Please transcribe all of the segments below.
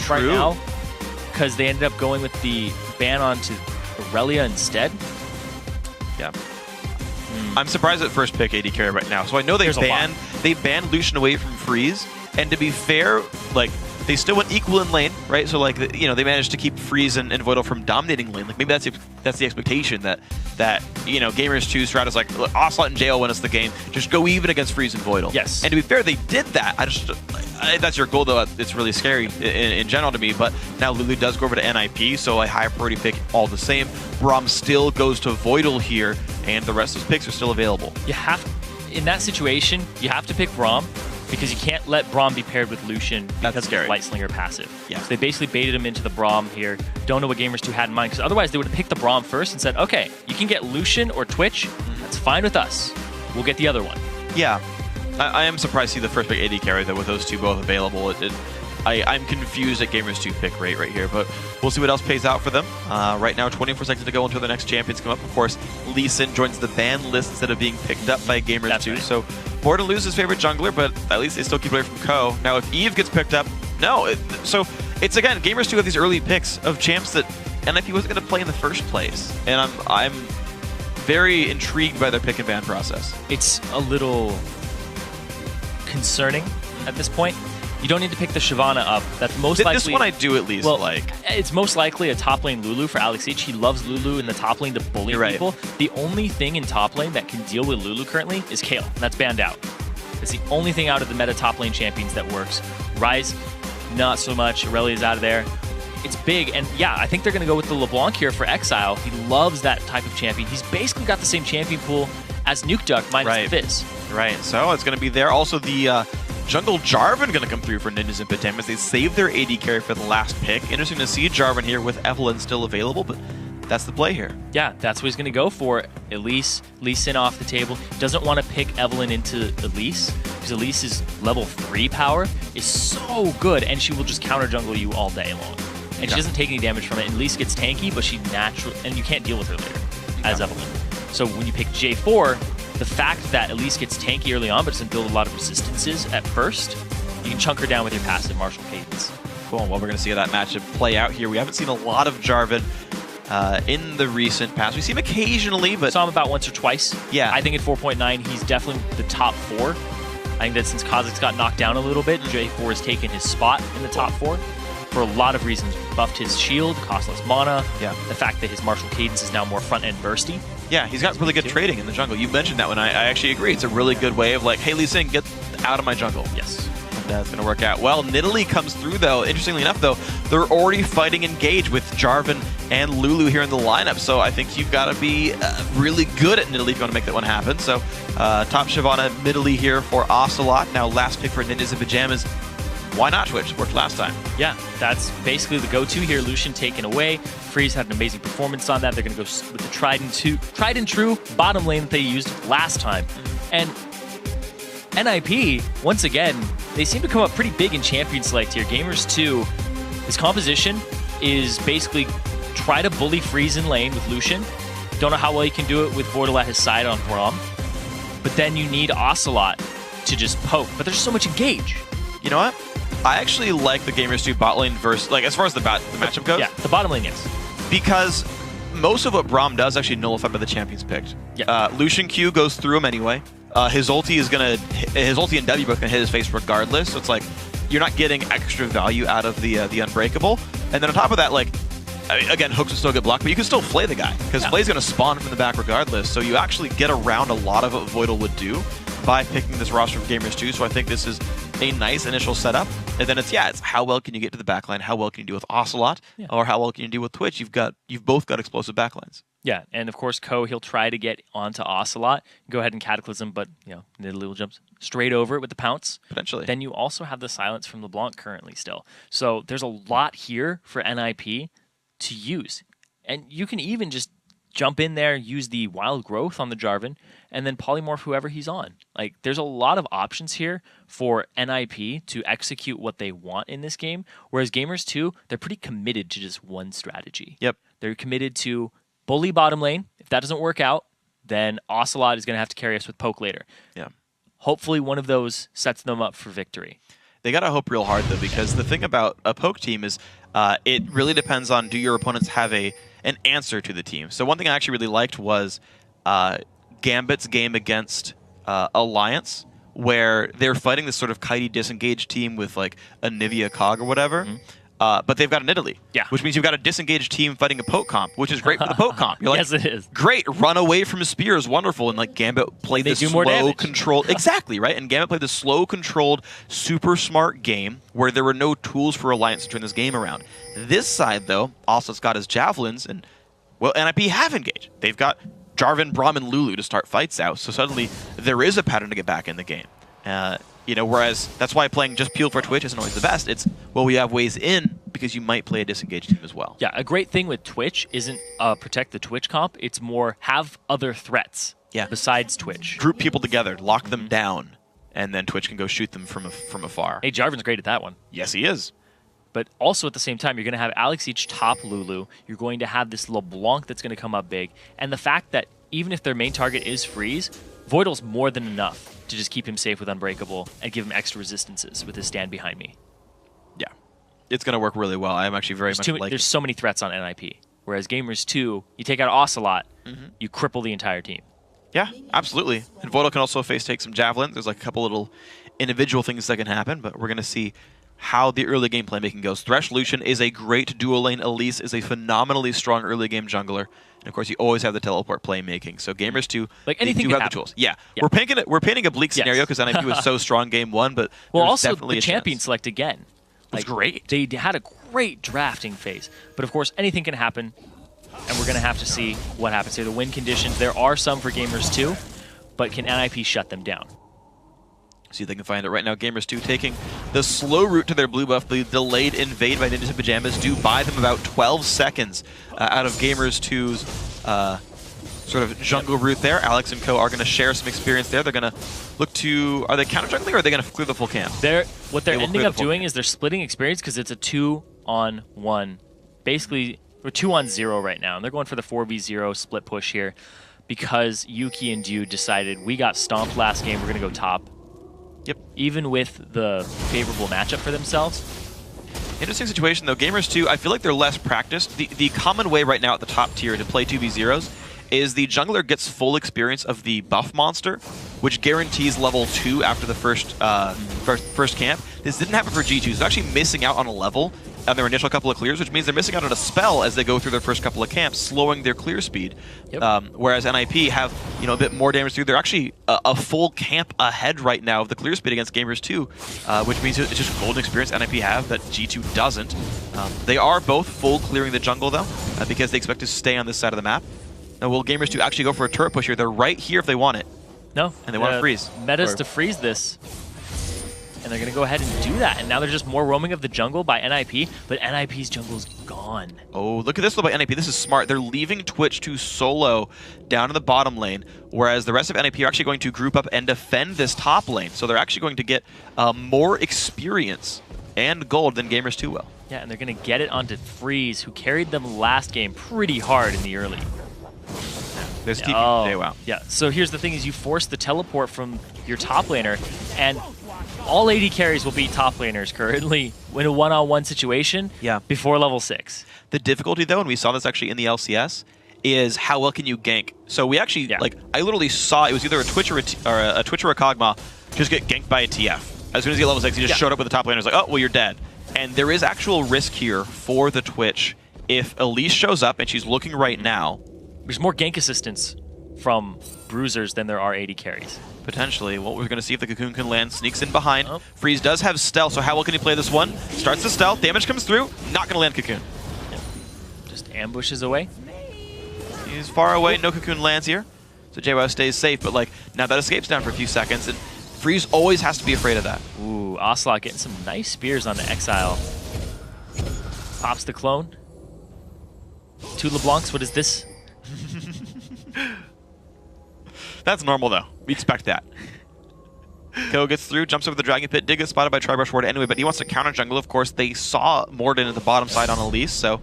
right now because they ended up going with the ban onto Aurelia instead. Yeah. I'm surprised at first pick AD carry right now. So I know they banned Lucian away from freeze, and to be fair, like they still went equal in lane, right? So like they managed to keep Freeze and Voidal from dominating lane. Like maybe that's the expectation that Gamers2 strat is like, look, Ocelot and JL win us the game. Just go even against Freeze and Voidal. Yes. And to be fair, they did that. That's your goal though. It's really scary in general to me. But now Lulu does go over to NIP, so a high priority pick all the same. Braum still goes to Voidal here, and the rest of his picks are still available. In that situation, you have to pick Braum, because you can't let Braum be paired with Lucian because of the Lightslinger passive. Yeah. So they basically baited him into the Braum here. Don't know what Gamers2 had in mind, because otherwise they would have picked the Braum first and said, okay, you can get Lucian or Twitch. That's fine with us. We'll get the other one. Yeah. I am surprised to see the first pick AD carry, though, with those two both available. I'm confused at Gamers2 pick rate right here, but we'll see what else pays out for them. Right now, 24 seconds to go until the next champions come up. Of course, Lee Sin joins the ban list instead of being picked up by Gamers2. Right. So, more to lose his favorite jungler, but at least they still keep away from Ko. Now, if Eve gets picked up, no. So, it's again, Gamers2 have these early picks of champs that NIP wasn't going to play in the first place. And I'm very intrigued by their pick and ban process. It's a little concerning at this point. You don't need to pick the Shyvana up. That's most likely... This one I do at least like. It's most likely a top lane Lulu for Alex H. He loves Lulu in the top lane to bully people. The only thing in top lane that can deal with Lulu currently is Kayle, and that's banned out. It's the only thing out of the meta top lane champions that works. Ryze, not so much. Aurelia's out of there. It's big, and yeah, I think they're going to go with the LeBlanc here for Exile. He loves that type of champion. He's basically got the same champion pool as Nuke Duck minus the Fizz. Right, so it's going to be there. Also, the Jungle Jarvan going to come through for Ninjas and Pyjamas. They saved their AD carry for the last pick. Interesting to see Jarvan here with Evelynn still available, but that's the play here. Yeah, that's what he's going to go for. Elise, Lee Sin off the table. Doesn't want to pick Evelynn into Elise, because Elise's level 3 power is so good, and she will just counter jungle you all day long. And she doesn't take any damage from it. And Elise gets tanky, but she naturally, and you can't deal with her later as Evelynn. So when you pick J4, the fact that Elise gets tanky early on but doesn't build a lot of resistances at first, you can chunk her down with your passive Martial Cadence. Cool. Well, we're going to see how that matchup play out here. We haven't seen a lot of Jarvan in the recent past. We see him occasionally, but... Saw him about once or twice. Yeah. I think at 4.9, he's definitely the top 4. I think that since Kha'Zix got knocked down a little bit, J4 has taken his spot in the top 4. For a lot of reasons. Buffed his shield, cost less mana. Yeah. The fact that his Martial Cadence is now more front-end bursty. Yeah, he's got really good trading in the jungle. You mentioned that one. I actually agree. It's a really good way of like, hey, Lee Sin, get out of my jungle. Yes. And that's going to work out. Well, Nidalee comes through, though. Interestingly enough, though, they're already fighting Engage with Jarvan and Lulu here in the lineup. So I think you've got to be really good at Nidalee if you want to make that one happen. So top Shyvana, Nidalee here for Ocelot. Now last pick for Ninjas and Pyjamas. Why not Twitch? Worked last time. Yeah, that's basically the go-to here. Lucian taken away. Freeze had an amazing performance on that. They're going to go with the tried and true bottom lane that they used last time. And NIP, once again, they seem to come up pretty big in champion select here. Gamers2, his composition is basically try to bully Freeze in lane with Lucian. Don't know how well he can do it with Voidal at his side on Braum. But then you need Ocelot to just poke. But there's so much engage. You know what? I actually like the Gamers2 bot lane versus, like, as far as the matchup goes. Yeah, the bottom lane, yes. Because most of what Braum does actually nullified by the champions picked. Yeah. Lucian Q goes through him anyway. His ulti and W both gonna hit his face regardless. So it's like you're not getting extra value out of the Unbreakable. And then on top of that, like, I mean, again, hooks will still get blocked, but you can still flay the guy because Flay's gonna spawn from the back regardless. So you actually get around a lot of what Voidal would do by picking this roster of Gamers2. So I think this is a nice initial setup. And then it's how well can you get to the backline? How well can you do with Ocelot? Yeah. Or how well can you do with Twitch? You've both got explosive backlines. Yeah, and of course, Ko, he'll try to get onto Ocelot, go ahead and Cataclysm, but, Nidalee will jump straight over it with the pounce. Potentially. Then you also have the silence from LeBlanc currently still. So there's a lot here for NIP to use. And you can even just jump in there, use the Wild Growth on the Jarvan, and then polymorph whoever he's on. Like, there's a lot of options here for NIP to execute what they want in this game, whereas Gamers2, they're pretty committed to just one strategy. Yep. They're committed to bully bottom lane. If that doesn't work out, then Ocelot is going to have to carry us with poke later. Yeah. Hopefully one of those sets them up for victory. They got to hope real hard, though, because the thing about a poke team is it really depends on do your opponents have an answer to the team. So one thing I actually really liked was Gambit's game against Alliance, where they're fighting this sort of kitey disengaged team with like a Nivea Cog or whatever. But they've got an Italy, which means you've got a disengaged team fighting a poke comp, which is great for the poke comp. You're like, yes, it is. Great, run away from spear is wonderful. And like Gambit played this slow, controlled, exactly right. And Gambit played this slow, controlled, super smart game where there were no tools for Alliance to turn this game around. This side, though, also it's got his javelins, and well, NIP have engaged. They've got Jarvan, Braum, and Lulu to start fights out. So suddenly there is a pattern to get back in the game. You know, whereas that's why playing just Peel for Twitch isn't always the best. It's, well, we have ways in because you might play a disengaged team as well. Yeah, a great thing with Twitch isn't protect the Twitch comp. It's more have other threats besides Twitch. Group people together, lock them down, and then Twitch can go shoot them from afar. Hey, Jarvan's great at that one. Yes, he is. But also at the same time, you're going to have Alex each top Lulu. You're going to have this LeBlanc that's going to come up big. And the fact that even if their main target is Freeze, Voidal's more than enough to just keep him safe with Unbreakable and give him extra resistances with his stand behind me. Yeah, it's going to work really well. I'm actually very much like there's so many threats on NIP. Whereas Gamers2, you take out Ocelot, you cripple the entire team. Yeah, absolutely. And Voidal can also face take some Javelin. There's like a couple little individual things that can happen, but we're going to see how the early game playmaking goes. Thresh Lucian is a great dual lane. Elise is a phenomenally strong early game jungler. And of course, you always have the teleport playmaking. So Gamers2, like anything do have happen. the tools. Yeah. We're painting a bleak scenario because NIP was so strong game one, but well, also definitely the champion select again. Like, it was great. They had a great drafting phase, but of course, anything can happen, and we're going to have to see what happens here. The win conditions, there are some for Gamers2, but can NIP shut them down? See if they can find it right now. Gamers2 taking the slow route to their blue buff. The delayed invade by Ninjas in Pyjamas do buy them about 12 seconds out of Gamers2's sort of jungle route there. Alex and co are going to share some experience there. They're going to look to... Are they counter-jungling or are they going to clear the full camp? What they're ending up doing is they're splitting experience because it's a 2-on-1. Basically, we're 2-on-0 right now, and they're going for the 4v0 split push here because Yuki and Dude decided we got stomped last game, we're going to go top. Yep. Even with the favorable matchup for themselves. Interesting situation, though. Gamers2, I feel like they're less practiced. The common way right now at the top tier to play 2v0s is the jungler gets full experience of the buff monster, which guarantees level 2 after the first camp. This didn't happen for G2, so they're actually missing out on a level on their initial couple of clears, which means they're missing out on a spell as they go through their first couple of camps, slowing their clear speed. Yep. Whereas NIP have a bit more damage through. They're actually a full camp ahead right now of the clear speed against Gamers2, which means it's just golden experience NIP have that G2 doesn't. They are both full clearing the jungle, though, because they expect to stay on this side of the map. Now, will Gamers2 actually go for a turret push here? They're right here if they want it. No. And they want to freeze. Meta's to freeze this. And they're going to go ahead and do that. And now there's just more roaming of the jungle by NIP, but NIP's jungle's gone. Oh, look at this though by NIP. This is smart. They're leaving Twitch to solo down in the bottom lane, whereas the rest of NIP are actually going to group up and defend this top lane. So they're actually going to get more experience and gold than Gamers2 will. Yeah, and they're going to get it onto Freeze, who carried them last game pretty hard in the early. There's TP today, wow. Yeah, so here's the thing is you force the teleport from your top laner, and all AD carries will beat top laners currently in a one-on-one situation before level 6. The difficulty, though, and we saw this actually in the LCS, is how well can you gank. So we actually, like, I literally saw it was either a Twitch or a Kog'Maw just get ganked by a TF. As soon as you get level 6, he just showed up with the top laner. It's like, oh, well, you're dead. And there is actual risk here for the Twitch. If Elise shows up and she's looking right now, there's more gank assistance from bruisers than there are AD carries. Potentially. Well, we're going to see if the Cocoon can land. Sneaks in behind. Freeze does have stealth, so how well can he play this one? Starts the stealth. Damage comes through. Not going to land Cocoon. Yeah. Just ambushes away. He's far away. No Cocoon lands here. So JWoww stays safe, but like now that escapes down for a few seconds, and Freeze always has to be afraid of that. Ooh, Ocelot getting some nice spears on the Exile. Pops the clone. 2 LeBlancs. What is this? That's normal, though. We expect that. Ko gets through, jumps over the Dragon Pit, did get spotted by Tribrush Ward anyway, but he wants to counter jungle. Of course, they saw Morden at the bottom side on Elise, so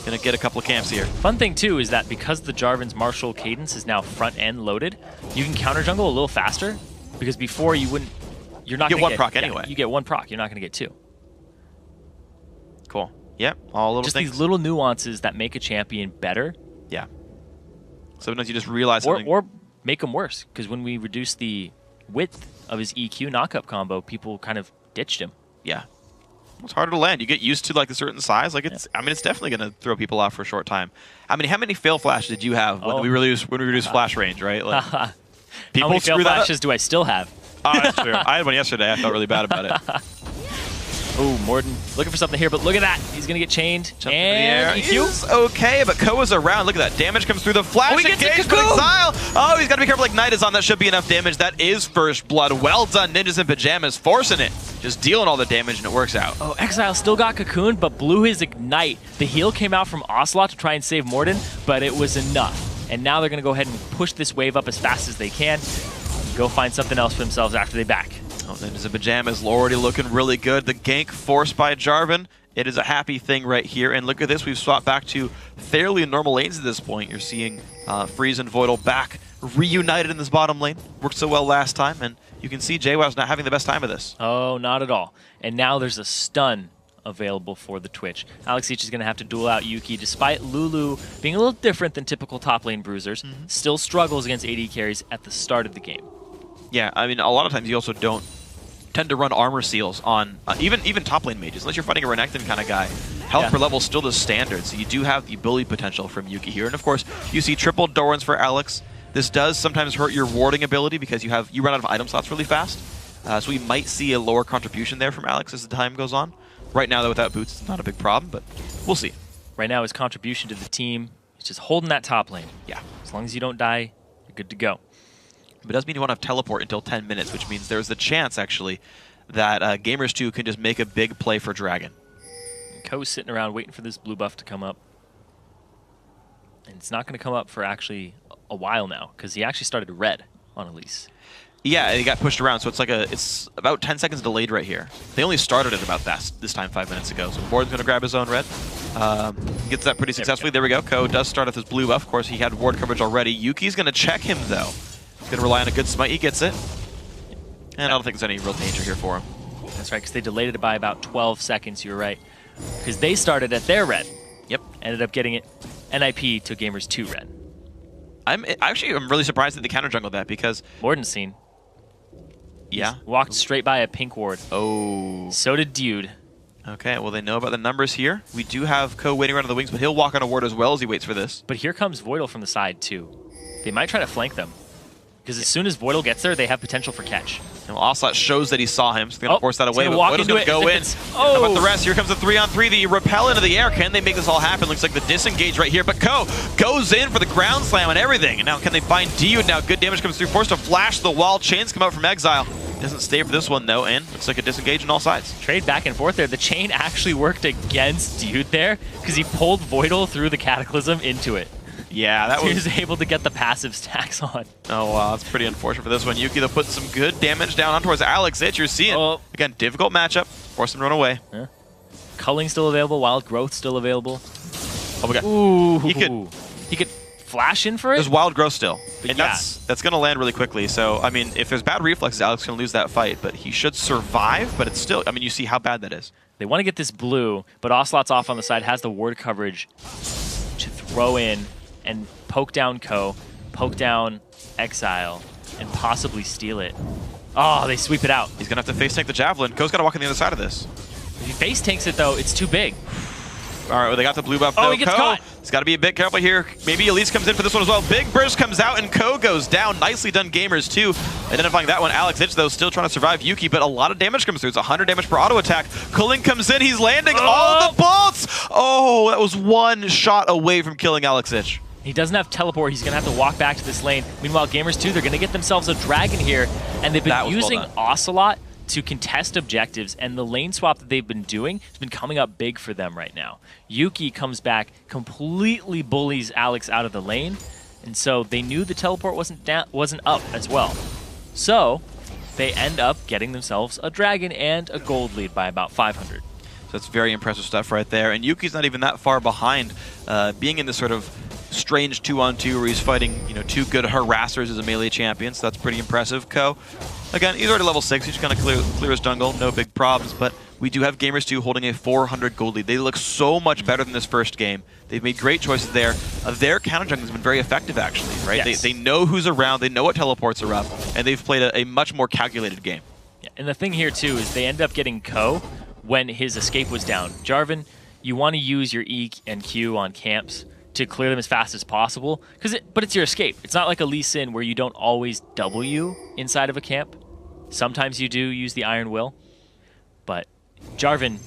gonna get a couple of camps here. Fun thing, too, is that because the Jarvan's martial cadence is now front-end loaded, you can counter jungle a little faster, because before you you're not you going get to one proc anyway. You get one proc. You're not going to get two. Cool. Yep. All little just things. These little nuances that make a champion better. Yeah. Sometimes you just realize something. Or make them worse. Because when we reduced the width of his EQ knockup combo, people kind of ditched him. Yeah. It's harder to land. You get used to like a certain size. Like it's, I mean, it's definitely going to throw people off for a short time. I mean, how many fail flashes did you have when we reduced flash range, right? Like, how many fail flashes do I still have? Oh, that's true. I had one yesterday. I felt really bad about it. Oh, Morden looking for something here, but look at that. He's going to get chained. Jump and EQ. He's okay, but Koa's around. Look at that. Damage comes through the flash. Engage with Exile. Oh, he's got to be careful. Like Knight is on. That should be enough damage. That is first blood. Well done, Ninjas in Pyjamas, forcing it. Just dealing all the damage, and it works out. Oh, Exile still got cocooned, but blew his Ignite. The heal came out from Ocelot to try and save Morden, but it was enough. And now they're going to go ahead and push this wave up as fast as they can. Go find something else for themselves after they back. Oh, Ninjas in Pyjamas already looking really good. The gank forced by Jarvan. It is a happy thing right here. And look at this. We've swapped back to fairly normal lanes at this point. You're seeing Freeze and Voidal back reunited in this bottom lane. Worked so well last time. And you can see JWoww's not having the best time of this. Oh, not at all. And now there's a stun available for the Twitch. Alex Each is going to have to duel out Yuki, despite Lulu being a little different than typical top lane bruisers. Still struggles against AD carries at the start of the game. Yeah, I mean, a lot of times you also don't tend to run armor seals on even top lane mages, unless you're fighting a Renekton kind of guy. Health per level is still the standard, so you do have the bully potential from Yuki here. And of course, you see triple Dorans for Alex. This does sometimes hurt your warding ability because you run out of item slots really fast. So we might see a lower contribution there from Alex as the time goes on. Right now, though, without boots, it's not a big problem, but we'll see. Right now, his contribution to the team is just holding that top lane. Yeah. As long as you don't die, you're good to go. But it does mean you want to have teleport until 10 minutes, which means there's the chance, actually, that Gamers2 can just make a big play for Dragon. Ko's sitting around waiting for this blue buff to come up. And it's not going to come up for actually a while now, because he actually started red on Elise. Yeah, he got pushed around, so it's about 10 seconds delayed right here. They only started it about this time 5 minutes ago, so Borden's going to grab his own red. Gets that pretty successfully. There we go. Ko does start with his blue buff. Of course, he had ward coverage already. Yuki's going to check him, though. He's going to rely on a good smite. He gets it. And I don't think there's any real danger here for him. That's right, because they delayed it by about 12 seconds, you're right. Because they started at their red. Yep. Ended up getting it NIP to Gamers2 red. I'm really surprised that they counter jungled that because Morden's seen. Yeah. He's walked straight by a pink ward. Oh. So did Dude. Okay, well they know about the numbers here. We do have Ko waiting around on the wings, but he'll walk on a ward as well as he waits for this. But here comes Voidal from the side too. They might try to flank them. Because as soon as Voidal gets there, they have potential for catch. And Ocelot shows that he saw him, so they're going to force that away, but Voidal's going to go in. Oh. How about the rest? Here comes the 3-on-3, the rappel into the air. Can they make this all happen? Looks like the disengage right here, but Ko goes in for the ground slam and everything. And now can they find Dude? Now good damage comes through, forced to flash the wall. Chains come out from Exile. Doesn't stay for this one though, and looks like a disengage on all sides. Trade back and forth there. The chain actually worked against Dude there, because he pulled Voidal through the Cataclysm into it. Yeah, that so he was able to get the passive stacks on. Oh, wow, that's pretty unfortunate for this one. Yuki, they'll put some good damage down on towards Alex. You're seeing, again, difficult matchup. Force him to run away. Yeah. Culling still available. Wild Growth still available. Oh, my God. Ooh. He could flash in for it. There's Wild Growth still. But and yeah. that's going to land really quickly. So, I mean, if there's bad reflexes, Alex can lose that fight. But he should survive. But it's still, I mean, you see how bad that is. They want to get this blue, but Ocelot's off on the side, has the ward coverage to throw in and poke down Ko, poke down Exile, and possibly steal it. Oh, they sweep it out. He's going to have to face tank the Javelin. Ko's got to walk on the other side of this. If he face tanks it, though, it's too big. All right, well, they got the blue buff, though. Oh, he gets caught. He's got to be a bit careful here. Maybe Elise comes in for this one as well. Big burst comes out, and Ko goes down. Nicely done, Gamers2. Identifying that one. Alex Itch, though, still trying to survive Yuki, but a lot of damage comes through. It's 100 damage per auto attack. Culling comes in. He's landing all the bolts. Oh, that was one shot away from killing Alex Itch. He doesn't have teleport. He's going to have to walk back to this lane. Meanwhile, Gamers2, they're going to get themselves a dragon here, and they've been using Ocelot to contest objectives, and the lane swap that they've been doing has been coming up big for them right now. Yuki comes back, completely bullies Alex out of the lane, and so they knew the teleport wasn't up as well. So they end up getting themselves a dragon and a gold lead by about 500. So that's very impressive stuff right there, and Yuki's not even that far behind, being in this sort of strange 2-on-2 where he's fighting, two good harassers as a melee champion, so that's pretty impressive. Ko, Again, he's already level 6. He's just going to clear his jungle. No big problems. But we do have Gamers2 holding a 400 gold lead. They look so much better than this first game. They've made great choices there. Their counter jungling has been very effective, actually. Right? Yes. They know who's around. They know what teleports are up. And they've played a much more calculated game. Yeah, and the thing here, too, is they ended up getting Ko when his escape was down. Jarvan, you want to use your E and Q on camps to clear them as fast as possible, but it's your escape. It's not like a Lee Sin where you don't always W inside of a camp. Sometimes you do use the Iron Will, but Jarvan,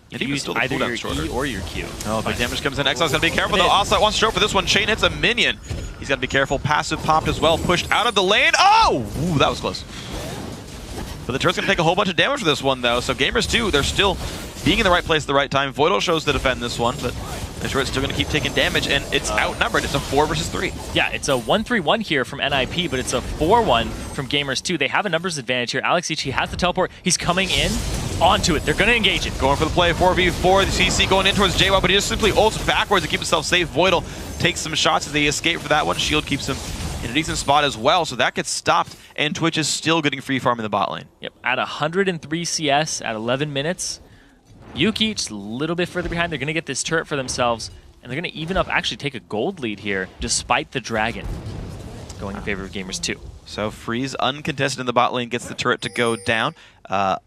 you can use either your E or your Q. Oh, big damage comes in. Exile's got to be careful, though. Ocelot wants to show for this one. Chain hits a minion. He's got to be careful. Passive popped as well. Pushed out of the lane. Oh! Ooh, that was close. But the turret's going to take a whole bunch of damage for this one, though. So Gamers2, they're still being in the right place at the right time. Voidal shows to defend this one, but the turret's still going to keep taking damage, and it's outnumbered. It's a 4 versus 3. Yeah, it's a 1-3-1 here from NIP, but it's a 4-1 from Gamers2. They have a numbers advantage here. Alex Ichi has the teleport. He's coming in onto it. They're going to engage it. Going for the play, 4v4. The CC going in towards JWoww, but he just simply ults backwards to keep himself safe. Voidal takes some shots as they escape for that one. Shield keeps him in a decent spot as well, so that gets stopped, and Twitch is still getting free farm in the bot lane. Yep, at 103 CS at 11 minutes. Yuki just a little bit further behind. They're going to get this turret for themselves, and they're going to even up, actually take a gold lead here, despite the dragon going in favor of Gamers2. So Freeze, uncontested in the bot lane, gets the turret to go down.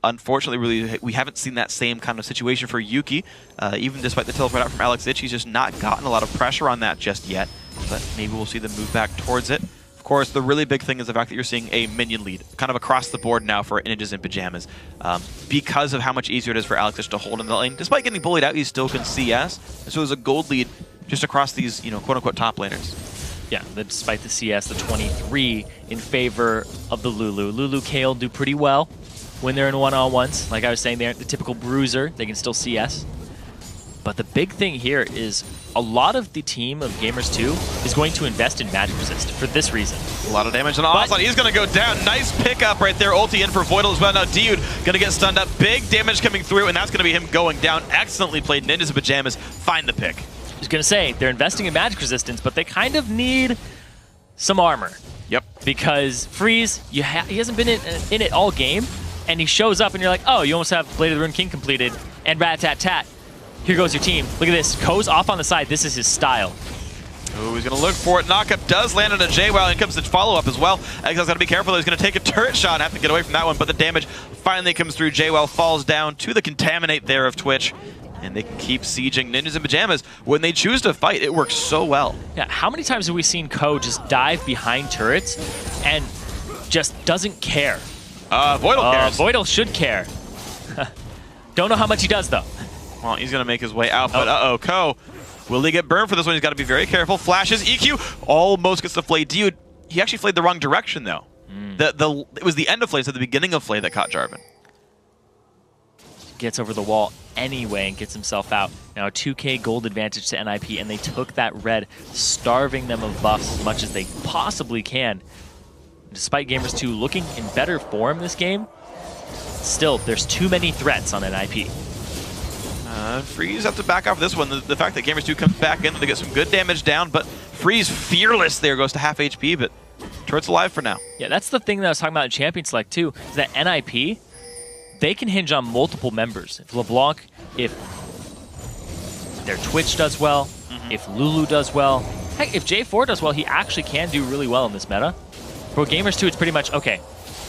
Unfortunately, really, we haven't seen that same kind of situation for Yuki. Even despite the teleport out from Alex Ich, he's just not gotten a lot of pressure on that just yet. But maybe we'll see them move back towards it. Of course, the really big thing is the fact that you're seeing a minion lead, kind of across the board now for Ninjas and Pyjamas. Because of how much easier it is for Alex Ich to hold in the lane. Despite getting bullied out, he still can CS. And so there's a gold lead just across these, quote-unquote top laners. Yeah, despite the CS, the 23 in favor of the Lulu. Lulu Kayle do pretty well when they're in one-on-ones. Like I was saying, they aren't the typical bruiser. They can still CS. But the big thing here is a lot of the team of Gamers2 is going to invest in magic resist for this reason. A lot of damage on Ocelot. He's going to go down. Nice pickup right there. Ulti in for Voidal as well. Now Dude going to get stunned up. Big damage coming through, and that's going to be him going down. Excellently played. Ninjas and Pyjamas find the pick. I was going to say, they're investing in magic resistance, but they kind of need some armor. Yep. Because Freeze, he hasn't been in it all game, and he shows up, and you're like, oh, you almost have Blade of the Rune King completed, and rat-tat-tat. Here goes your team. Look at this. Ko's off on the side. This is his style. Oh, he's going to look for it. Knockup does land on a JWoww, and comes the follow-up as well. Exile's got to be careful. He's going to take a turret shot and have to get away from that one, but the damage finally comes through. JWoww falls down to the Contaminate there of Twitch, and they can keep sieging Ninjas and Pyjamas. When they choose to fight, it works so well. Yeah, how many times have we seen Ko just dive behind turrets and just doesn't care? Voidal cares. Voidal should care. Don't know how much he does, though. Well, he's going to make his way out, but Ko, will he get burned for this one? He's got to be very careful. Flashes, EQ, almost gets the Flay. Dude, he actually flayed the wrong direction, though. It was the end of Flay, so the beginning of Flay that caught Jarvan. Gets over the wall anyway and gets himself out. Now a 2k gold advantage to NIP, and they took that red, starving them of buffs as much as they possibly can. Despite Gamers2 looking in better form this game, still, there's too many threats on NIP. Freeze have to back off this one. The fact that Gamers2 comes back in, they get some good damage down, but Freeze, fearless there, goes to half HP, but turret's alive for now. Yeah, that's the thing that I was talking about in Champion Select too, is that NIP, they can hinge on multiple members. If LeBlanc, if their Twitch does well, if Lulu does well, heck, if J4 does well, he actually can do really well in this meta. For Gamers2, it's pretty much, okay,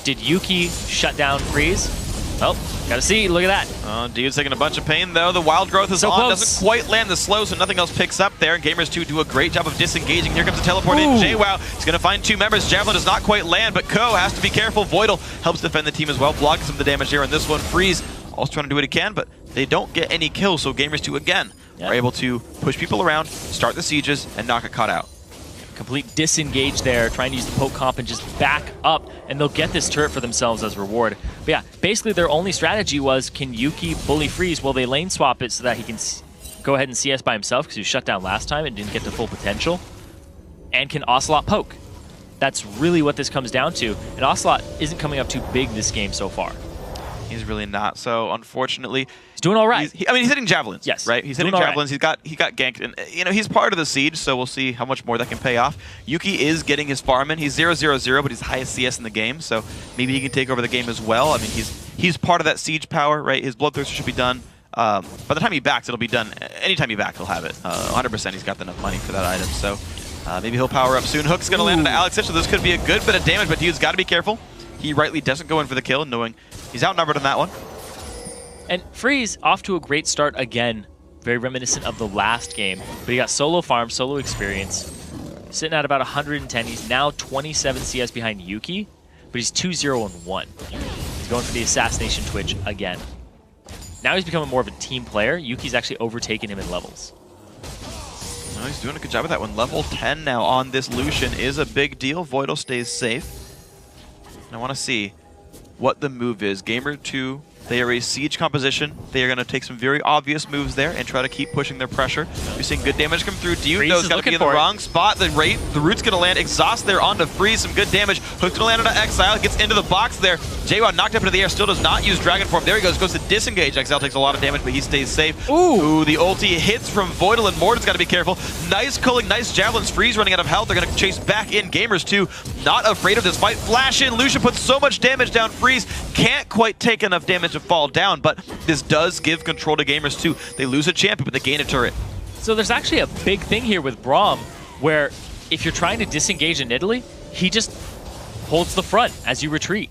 did Yuki shut down Freeze? Oh, gotta see, look at that. Dude's taking a bunch of pain, though. The wild growth is so on, close. Doesn't quite land the slow, so nothing else picks up there. And Gamers2 do a great job of disengaging. Here comes the teleport in. JWoww, he's gonna find 2 members. Javelin does not quite land, but Ko has to be careful. Voidal helps defend the team as well, blocking some of the damage here on this one. Freeze also trying to do what he can, but they don't get any kills, so Gamers2 again are able to push people around, start the sieges, and not get caught out. Complete disengage there, trying to use the poke comp and just back up, and they'll get this turret for themselves as reward. But yeah, basically their only strategy was, can Yuki bully Freeze? Well, they lane swap it so that he can go ahead and CS by himself, because he was shut down last time and didn't get to full potential. And can Ocelot poke? That's really what this comes down to. And Ocelot isn't coming up too big this game so far. He's really not. So unfortunately, He's doing all right. I mean, he's hitting javelins. Yes. Right. He's hitting javelins. Right. He got ganked, and he's part of the siege. So we'll see how much more that can pay off. Yuki is getting his farm in. He's 0-0-0, but he's the highest CS in the game. So maybe he can take over the game as well. I mean, he's part of that siege power, right? His bloodthirster should be done. By the time he backs, it'll be done. Anytime he backs, he'll have it. 100%. He's got enough money for that item. So maybe he'll power up soon. Hook's gonna land into Alex, so this could be a good bit of damage. But dude's got to be careful. He rightly doesn't go in for the kill, knowing he's outnumbered on that one. And Freeze off to a great start again. Very reminiscent of the last game. But he got solo farm, solo experience. Sitting at about 110. He's now 27 CS behind Yuki, but he's 2-0-1. He's going for the assassination twitch again. Now he's becoming more of a team player. Yuki's actually overtaken him in levels. No, he's doing a good job with that one. Level 10 now on this Lucian is a big deal. Voidal stays safe. And I want to see what the move is. Gamer2, they are a siege composition. They are going to take some very obvious moves there and try to keep pushing their pressure. You're seeing good damage come through. Dude, though, is going to be in the wrong spot. The root's going to land. Exhaust there onto Freeze. Some good damage. Hook's going to land onto Exile. Gets into the box there. Jaywan knocked up into the air. Still does not use Dragon Form. There he goes. Goes to disengage. Exile takes a lot of damage, but he stays safe. Ooh, the ulti hits from Voidal, and Morden's got to be careful. Nice culling. Nice javelins. Freeze running out of health. They're going to chase back in. Gamers2 not afraid of this fight. Flash in. Lucian puts so much damage down. Freeze can't quite take enough damage to fall down, but this does give control to Gamers2. They lose a champion, but they gain a turret. So there's actually a big thing here with Braum, where if you're trying to disengage in Italy, he just holds the front as you retreat.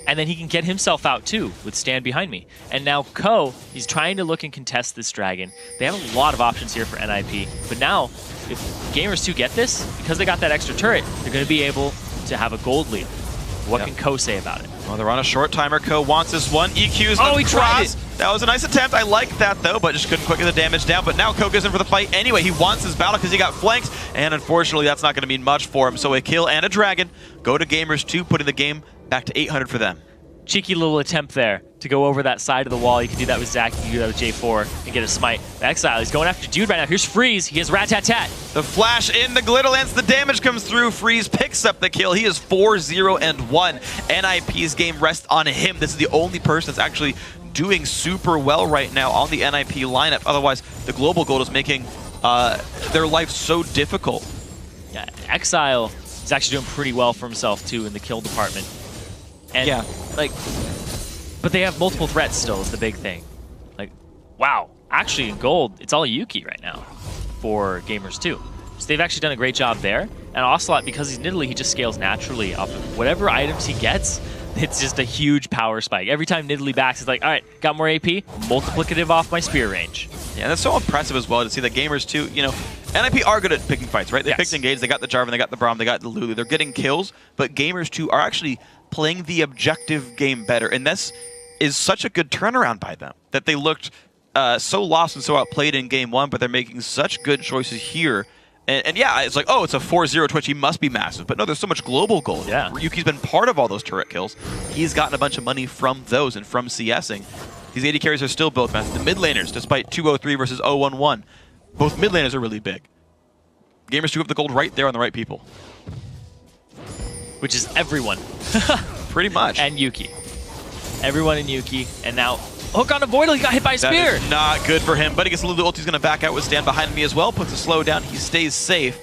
And then he can get himself out too with Stand Behind Me. And now Ko, he's trying to look and contest this dragon. They have a lot of options here for NIP, but now if Gamers2 get this, because they got that extra turret, they're going to be able to have a gold lead. What can Ko say about it? Well, they're on a short timer. Ko wants this one. EQ's he tried it. That was a nice attempt. I like that, though, but just couldn't quite get the damage down. But now Ko goes in for the fight anyway. He wants his battle because he got flanked, and unfortunately, that's not going to mean much for him. So a kill and a dragon go to Gamers2, putting the game back to 800 for them. Cheeky little attempt there to go over that side of the wall. You can do that with Zac, you can do that with J4 and get a smite. Exile, he's going after Dude right now. Here's Freeze. He has Rat-Tat-Tat. The flash in, the glitter lands, the damage comes through. Freeze picks up the kill. He is 4-0-1. NIP's game rests on him. This is the only person that's actually doing super well right now on the NIP lineup. Otherwise, the global gold is making their life so difficult. Yeah, Exile is actually doing pretty well for himself too in the kill department. And but they have multiple threats still is the big thing. Like, wow, actually in gold, it's all Yuki right now for Gamers2. So they've actually done a great job there. And Ocelot, because he's in Italy, he just scales naturally off of whatever items he gets. It's just a huge power spike. Every time Nidalee backs, it's like, all right, got more AP, multiplicative off my spear range. Yeah, that's so impressive as well to see that Gamers2, NIP are good at picking fights, right? They picked Engage, they got the Jarvan, they got the Braum, they got the Lulu. They're getting kills, but Gamers2 are actually playing the objective game better. And this is such a good turnaround by them, that they looked so lost and so outplayed in game one, but they're making such good choices here. And yeah, it's like, oh, it's a 4-0 Twitch, he must be massive. But no, there's so much global gold. Yeah. Yuki's been part of all those turret kills. He's gotten a bunch of money from those and from CSing. These AD carries are still both massive. The mid laners, despite 2-0-3 versus 0-1-1, both mid laners are really big. Gamers2 have the gold right there on the right people. Which is everyone. Pretty much. And Yuki. Everyone in Yuki. And now Hook on a Voidal, he got hit by a spear. That is not good for him, but he gets a little ult. He's going to back out with Stand Behind Me as well. Puts a slow down. He stays safe.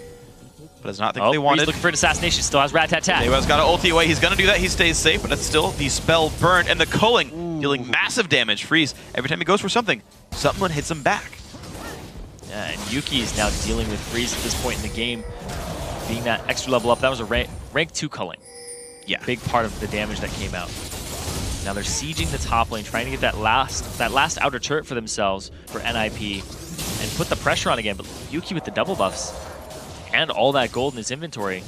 But does not think they wanted. He's looking for an assassination. Still has Rat-Tat-Tat. He's got an ulti away. He's going to do that. He stays safe, but it's still the spell burned. And the culling, dealing massive damage. Freeze. Every time he goes for something, someone hits him back. Yeah, and Yuki is now dealing with Freeze at this point in the game. Being that extra level up, that was a rank 2 culling. Yeah. Big part of the damage that came out. Now they're sieging the top lane, trying to get that last outer turret for themselves for NIP and put the pressure on again. But Yuki with the double buffs and all that gold in his inventory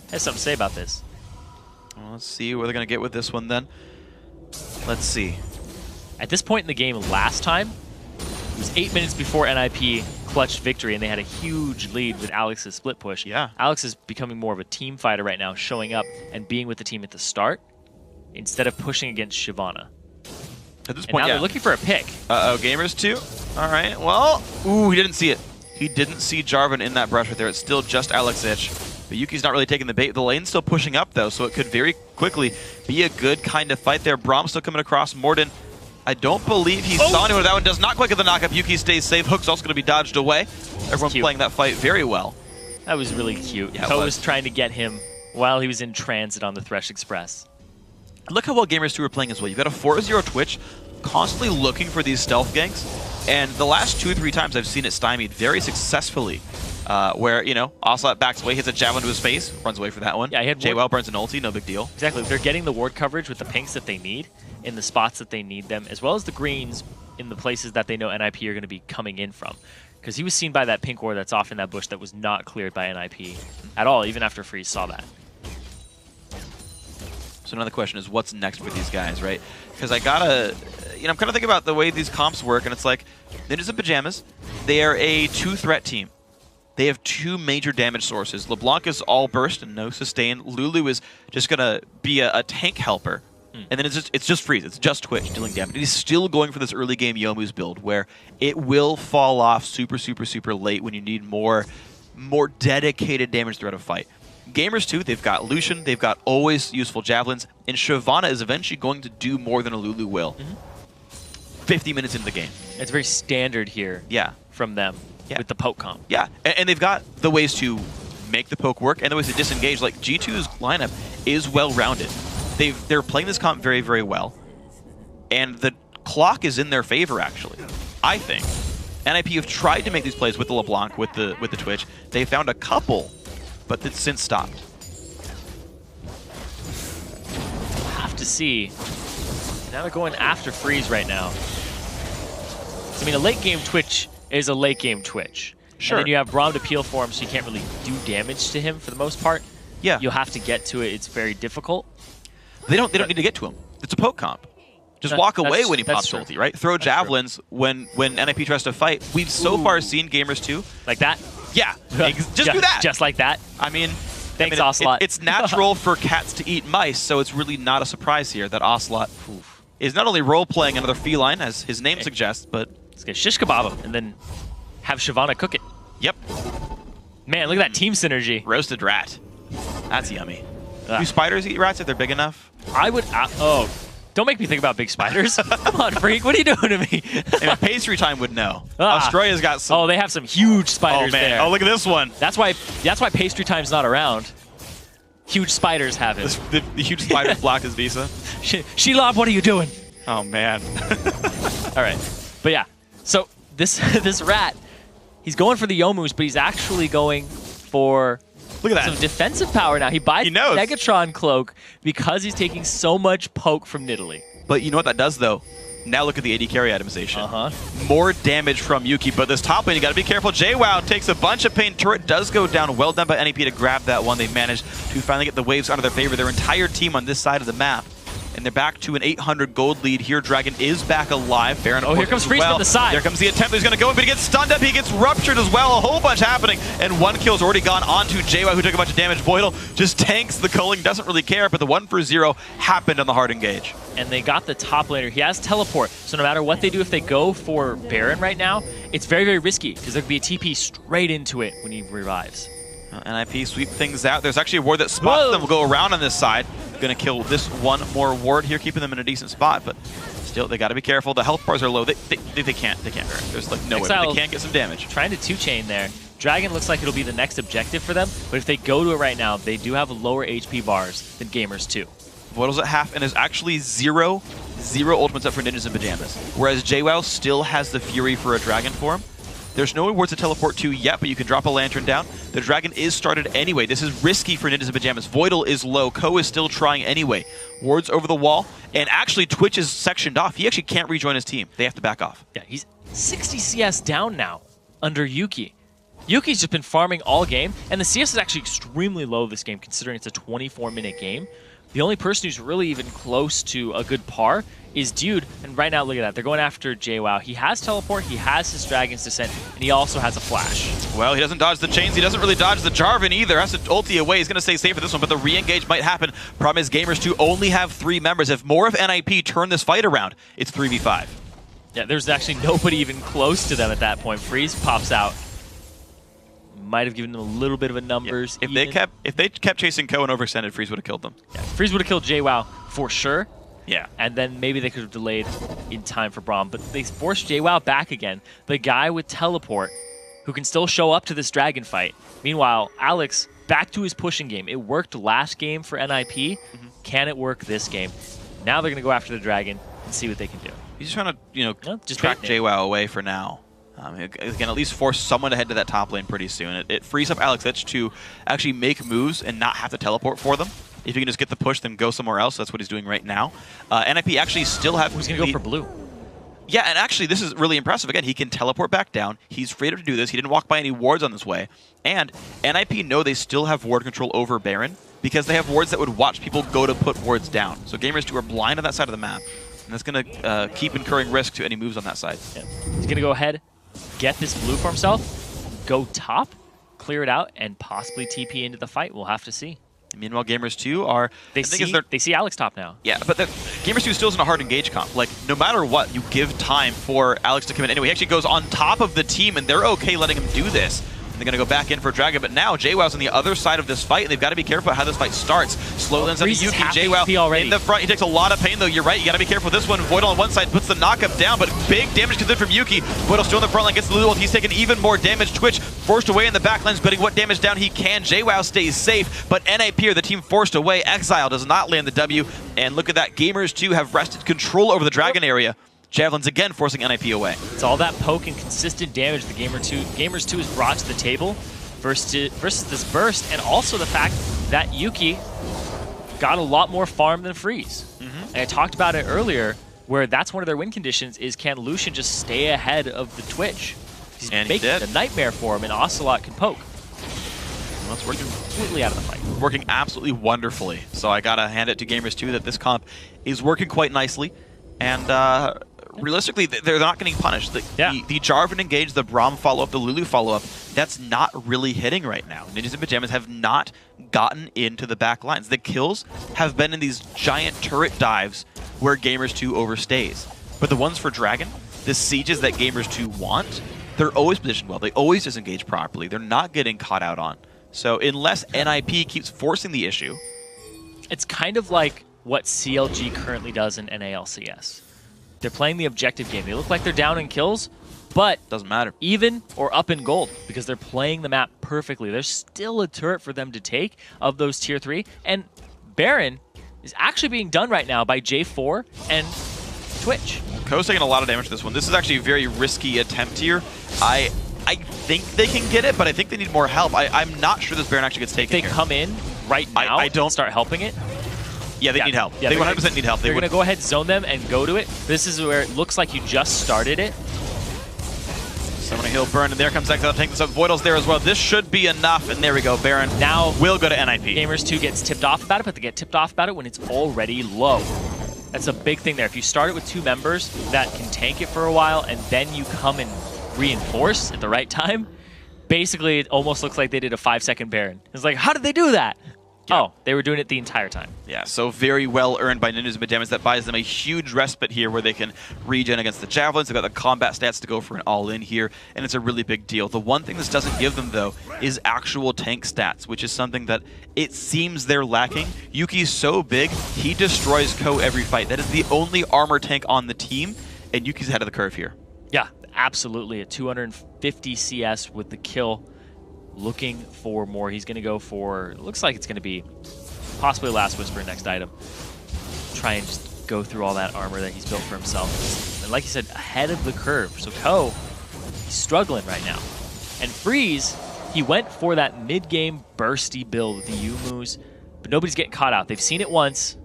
has something to say about this. Well, let's see where they're going to get with this one then. Let's see. At this point in the game last time, it was 8 minutes before NIP clutched victory, and they had a huge lead with Alex's split push. Yeah. Alex is becoming more of a team fighter right now, showing up and being with the team at the start instead of pushing against Shyvana. At this point, now they're looking for a pick. Uh-oh, Gamers2. All right, well, ooh, he didn't see it. He didn't see Jarvan in that brush right there. It's still just Alex Itch. But Yuki's not really taking the bait. The lane's still pushing up, though, so it could very quickly. Be a good kind of fight there. Braum still coming across. Morden, I don't believe he saw anyone. That one does not quite get the knockup. Yuki stays safe. Hook's also going to be dodged away. Everyone playing that fight very well. That was really cute. Yeah, Ko was trying to get him while he was in transit on the Thresh Express. Look how well Gamers2 are playing as well. You've got a 4-0 Twitch, constantly looking for these stealth ganks. And the last 2 or 3 times I've seen it stymied very successfully. Where, you know, Ocelot backs away, hits a javelin to his face, runs away for that one. Yeah, he had JWoww burns an ulti, no big deal. Exactly. They're getting the ward coverage with the pinks that they need in the spots that they need them, as well as the greens in the places that they know NIP are going to be coming in from. Because he was seen by that pink ward that's off in that bush that was not cleared by NIP at all, even after Freeze saw that. So another question is, what's next for these guys, right? Because I gotta, you know, I'm kind of thinking about the way these comps work, and it's like, Ninjas and Pyjamas, they are a 2-threat team. They have 2 major damage sources. LeBlanc is all burst and no sustain. Lulu is just gonna be a tank helper. And then it's just Freeze. It's just Twitch dealing damage. And he's still going for this early game Youmuu's build where it will fall off super, super, super late when you need more dedicated damage throughout a fight. Gamers2, they've got Lucian, they've got always useful javelins, and Shyvana is eventually going to do more than a Lulu will. 50 minutes into the game. It's very standard here from them with the poke comp. Yeah, and they've got the ways to make the poke work and the ways to disengage. Like, G2's lineup is well-rounded. They're playing this comp very, very well, and the clock is in their favor, actually, I think. NIP have tried to make these plays with the LeBlanc, with the Twitch. They found a couple, but it's since stopped. We'll have to see. Now they're going after Freeze right now. I mean, a late game Twitch is a late game Twitch. Sure. And then you have Braum to peel for him, so you can't really do damage to him for the most part. Yeah. You'll have to get to it. It's very difficult. They don't need to get to him. It's a poke comp. Just walk away when he pops ulti, right? Throw javelins when NIP tries to fight. We've so far seen Gamers2. Like that? Yeah. Just do that. Just like that? I mean, thanks, Ocelot. It's natural for cats to eat mice, so it's really not a surprise here that Ocelot is not only role-playing another feline, as his name suggests, but... Let's get shish kebab him and then have Shyvana cook it. Yep. Man, look at that team synergy. Roasted rat. That's yummy. Do spiders eat rats if they're big enough? I would... oh, don't make me think about big spiders. Come on, freak. What are you doing to me? I mean, Pastry Time would know. Australia's got some... Oh, they have some huge spiders there. Oh, look at this one. That's why Pastry Time's not around. Huge spiders have it. The huge spiders blocked his visa. Shelob, what are you doing? Oh, man. All right. But yeah, so this rat, he's going for the Youmuu's, but he's actually going for... Look at that. Some defensive power now. He buys Megatron Cloak because he's taking so much poke from Nidalee. But you know what that does, though? Now look at the AD carry itemization. More damage from Yuki, but this top lane, you got to be careful. JWoww takes a bunch of pain. Turret does go down. Well done by NEP to grab that one. They managed to finally get the waves out of their favor. Their entire team on this side of the map. And they're back to an 800 gold lead here. Dragon is back alive. Baron, here comes Freeze from the side. Here comes the attempt. He's going to go in, but he gets stunned up. He gets ruptured as well. A whole bunch happening. And 1 kill's already gone onto JWoww, who took a bunch of damage. Voidal just tanks the culling, doesn't really care, but the 1-for-0 happened on the hard engage. And they got the top laner. He has teleport, so no matter what they do, if they go for Baron right now, it's very, very risky, because there could be a TP straight into it when he revives. NIP sweep things out. There's actually a ward that spots them. Will go around on this side. Going to kill this one more ward here, keeping them in a decent spot, but still, they got to be careful. The health bars are low. They can't Baron. There's like no way, but they can't get some damage. Trying to 2-chain there. Dragon looks like it'll be the next objective for them, but if they go to it right now, they do have lower HP bars than Gamers2. Voidal's at half, and there's actually zero ultimates up for Ninjas and Pyjamas, whereas JWoww still has the Fury for a Dragon form. There's no rewards to teleport to yet, but you can drop a Lantern down. The Dragon is started anyway. This is risky for Ninjas and Pyjamas. Voidal is low. Ko is still trying anyway. Wards over the wall, and actually Twitch is sectioned off. He actually can't rejoin his team. They have to back off. Yeah, he's 60 CS down now under Yuki. Yuki's just been farming all game, and the CS is actually extremely low this game, considering it's a 24-minute game. The only person who's really even close to a good par is Dude, and right now, look at that. They're going after JWoww. He has teleport, he has his Dragon's Descent, and he also has a flash. Well, he doesn't dodge the chains. He doesn't really dodge the Jarvan either. Has to ulti away. He's going to stay safe for this one, but the re-engage might happen. Problem is, Gamers2 only have 3 members. If more of NIP turn this fight around, it's 3v5. Yeah, there's actually nobody even close to them at that point. Freeze pops out. Might have given them a little bit of a numbers. Yeah. If they kept chasing Ko and overextended, Freeze would have killed them. Yeah. Freeze would have killed JWoww for sure. Yeah. And then maybe they could have delayed in time for Braum. But they forced JWoww back again. The guy with teleport who can still show up to this dragon fight. Meanwhile, Alex back to his pushing game. It worked last game for NIP. Can it work this game? Now they're going to go after the dragon and see what they can do. He's just trying to, just track JWoww away for now. He can at least force someone to head to that top lane pretty soon. It frees up Alex Itch to actually make moves and not have to teleport for them. If you can just get the push, then go somewhere else. That's what he's doing right now. NIP actually still have... He's going to go for blue. Yeah, and actually, this is really impressive. Again, he can teleport back down. He's free to do this. He didn't walk by any wards on this way. And NIP know they still have ward control over Baron because they have wards that would watch people go to put wards down. So Gamers2 are blind on that side of the map. And that's going to keep incurring risk to any moves on that side. Yeah. He's going to go ahead, get this blue for himself, go top, clear it out, and possibly TP into the fight. We'll have to see. Meanwhile, Gamers2 are... They see Alex top now. Yeah, but Gamers2 still isn't a hard engage comp. Like, no matter what, you give time for Alex to come in. Anyway, he actually goes on top of the team, and they're okay letting him do this. And they're going to go back in for Dragon, but now JWoww's on the other side of this fight, and they've got to be careful how this fight starts. Slow lands on Yuki, JWoww in the front. He takes a lot of pain, though. You're right, you got to be careful with this one. Voidal on one side puts the knockup down, but big damage comes in from Yuki. Voidal still in the front line, gets the Lulu ult. He's taking even more damage. Twitch forced away in the back lines, betting what damage down he can. JWoww stays safe, but NIP are the team forced away. Exile does not land the W, and look at that. Gamers2 have wrested control over the Dragon area. Javelins again forcing NIP away. It's all that poke and consistent damage the Gamers2 has brought to the table versus this burst, and also the fact that Yuki got a lot more farm than Freeze. And I talked about it earlier, where that's one of their win conditions is can Lucian just stay ahead of the Twitch? He's making it a nightmare for him, and Ocelot can poke. Well, it's working completely out of the fight. Working absolutely wonderfully. So I gotta hand it to Gamers2 that this comp is working quite nicely. And realistically, they're not getting punished. The Jarvan engage, the Braum follow-up, the Lulu follow-up, that's not really hitting right now. Ninjas and Pyjamas have not gotten into the back lines. The kills have been in these giant turret dives where Gamers2 overstays. But the ones for Dragon, the sieges that Gamers2 want, they're always positioned well. They always disengage properly. They're not getting caught out on. So unless NIP keeps forcing the issue... It's kind of like what CLG currently does in NALCS. They're playing the objective game. They look like they're down in kills, but doesn't matter. Even or up in gold because they're playing the map perfectly. There's still a turret for them to take of those tier 3, and Baron is actually being done right now by J4 and Twitch. Ko's taking a lot of damage to this one. This is actually a very risky attempt here. I think they can get it, but I think they need more help. I'm not sure this Baron actually gets taken here. They come in right now I don't start helping it. Yeah, they need help. Yeah, they 100% need help. They're going to go ahead, zone them, and go to it. This is where it looks like you just started it. Someone he'll burn, and there comes Exile to take this up. Voidal's there as well. This should be enough, and there we go. Baron now will go to NIP. Gamers2 gets tipped off about it, but they get tipped off about it when it's already low. That's a big thing there. If you start it with 2 members that can tank it for a while, and then you come and reinforce at the right time, basically it almost looks like they did a 5-second Baron. It's like, how did they do that? Yeah. Oh, they were doing it the entire time. Yeah, so very well earned by Ninjas and Pyjamas. That buys them a huge respite here where they can regen against the Javelins. They've got the combat stats to go for an all-in here, and it's a really big deal. The one thing this doesn't give them, though, is actual tank stats, which is something that it seems they're lacking. Yuki's so big, he destroys Ko every fight. That is the only armor tank on the team, and Yuki's ahead of the curve here. Yeah, absolutely. At 250 CS with the kill. Looking for more. He's going to go for, it looks like it's going to be possibly Last Whisper next item. Try and just go through all that armor that he's built for himself. And like you said, ahead of the curve. So Ko, he's struggling right now. And Freeze, he went for that mid-game bursty build with the Yumu's, but nobody's getting caught out. They've seen it once.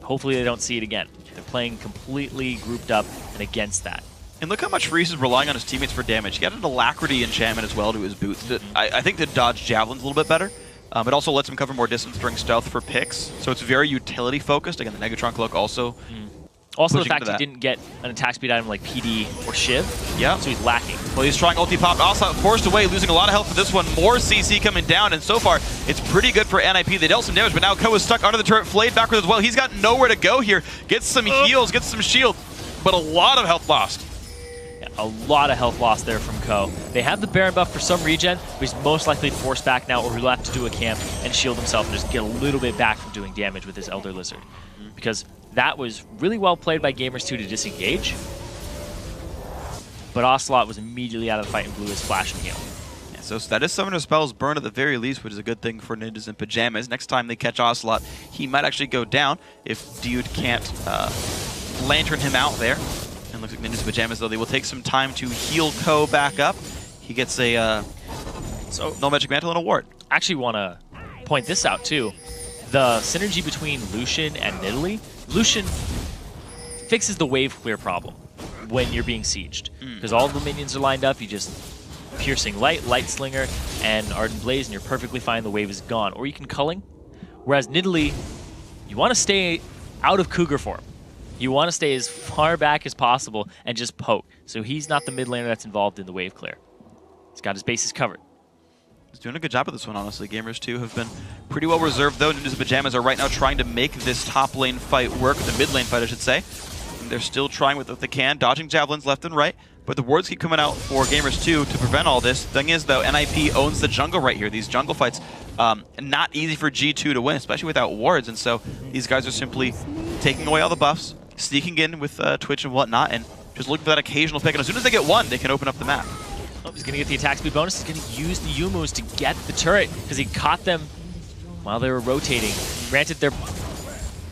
Hopefully they don't see it again. They're playing completely grouped up and against that. And look how much Freeze is relying on his teammates for damage. He got an Alacrity enchantment as well to his boots. I think to dodge Javelins a little bit better. It also lets him cover more distance during stealth for picks. So it's very utility focused. Again, the Negatron Cloak also Also the fact he didn't get an attack speed item like PD or Shiv. Yeah. So he's lacking. Well, he's trying ulti pop. Also forced away, losing a lot of health for this one. More CC coming down, and so far it's pretty good for NIP. They dealt some damage, but now Ko is stuck under the turret, flayed backwards as well. He's got nowhere to go here. Gets some heals, gets some shield, but a lot of health lost. Yeah, A lot of health loss there from Ko. They have the Baron buff for some regen, but he's most likely forced back now, or he'll have to do a camp and shield himself and just get a little bit back from doing damage with his Elder Lizard. Because that was really well played by Gamers2 to disengage. But Ocelot was immediately out of the fight and blew his flash and heal. Yeah, so Status Summoner spells burn at the very least, which is a good thing for Ninjas in Pyjamas. Next time they catch Ocelot, he might actually go down if Dude can't lantern him out there. And looks like Ninjas in Pyjamas, though, they will take some time to heal Ko back up. He gets a no magic mantle and a ward. I actually want to point this out, too. The synergy between Lucian and Nidalee. Lucian fixes the wave clear problem when you're being sieged. Because all the minions are lined up, you just Piercing Light, Light Slinger, and Ardent Blaze, and you're perfectly fine, the wave is gone. Or you can Culling. Whereas Nidalee, you want to stay out of Cougar form. You want to stay as far back as possible and just poke. So he's not the mid laner that's involved in the wave clear. He's got his bases covered. He's doing a good job of this one, honestly. Gamers2 have been pretty well reserved, though. Ninjas in Pyjamas are right now trying to make this top lane fight work, the mid lane fight, I should say. And they're still trying with what they can, dodging javelins left and right. But the wards keep coming out for Gamers2 to prevent all this. Thing is, though, NIP owns the jungle right here. These jungle fights, not easy for G2 to win, especially without wards. And so these guys are simply taking away all the buffs, sneaking in with Twitch and whatnot, and just looking for that occasional pick. And as soon as they get one, they can open up the map. Oh, he's going to get the attack speed bonus. He's going to use the Yumus to get the turret because he caught them while they were rotating. Granted, their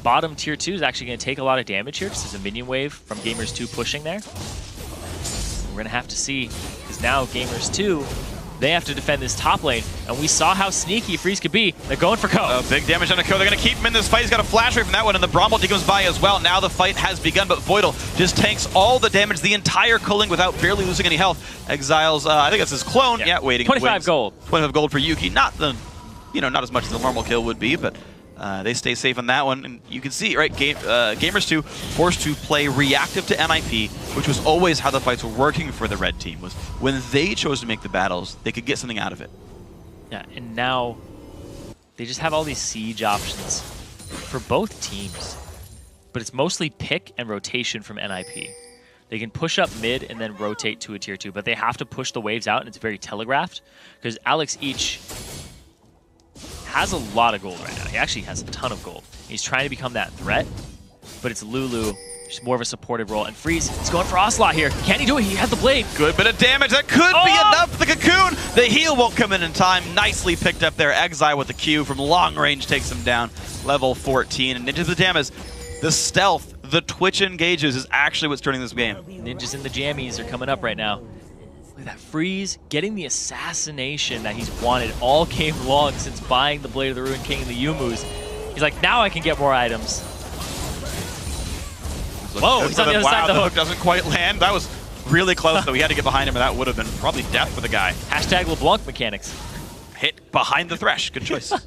bottom tier 2 is actually going to take a lot of damage here because there's a minion wave from Gamers2 pushing there. We're going to have to see, because now Gamers2, they have to defend this top lane, and we saw how sneaky Freeze could be. They're going for Ko. Big damage on the Ko. They're going to keep him in this fight. He's got a flash rate from that one, and the Bramble comes by as well. Now the fight has begun, but Voidal just tanks all the damage, the entire culling without barely losing any health. Exiles, I think that's his clone. Yeah, waiting. 25 gold. 25 gold for Yuki. Not the, not as much as a normal kill would be, but they stay safe on that one. And you can see, right, Gamers2 forced to play reactive to NIP, which was always how the fights were working for the red team, was when they chose to make the battles, they could get something out of it. Yeah, and now they just have all these siege options for both teams. But it's mostly pick and rotation from NIP. They can push up mid and then rotate to a tier 2, but they have to push the waves out, and it's very telegraphed, because Alex Each has a lot of gold right now. He actually has a ton of gold. He's trying to become that threat, but it's Lulu, just more of a supportive role. And Freeze is going for Ocelot here. Can he do it? He has the blade. Good bit of damage. That could be enough for the Cocoon. The heal won't come in time. Nicely picked up there. Exile with the Q from long range takes him down. Level 14. And Ninjas in Pyjamas, the stealth, the Twitch engages is actually what's turning this game. Ninjas in the jammies are coming up right now. Look at that. Freeze getting the assassination that he's wanted all game long since buying the Blade of the Ruined King and the Yumus. He's like, now I can get more items. Whoa, he's on the other side of the hook. Doesn't quite land. That was really close, though. He had to get behind him, and that would have been probably death for the guy. Hashtag LeBlanc mechanics. Hit behind the Thresh. Good choice. All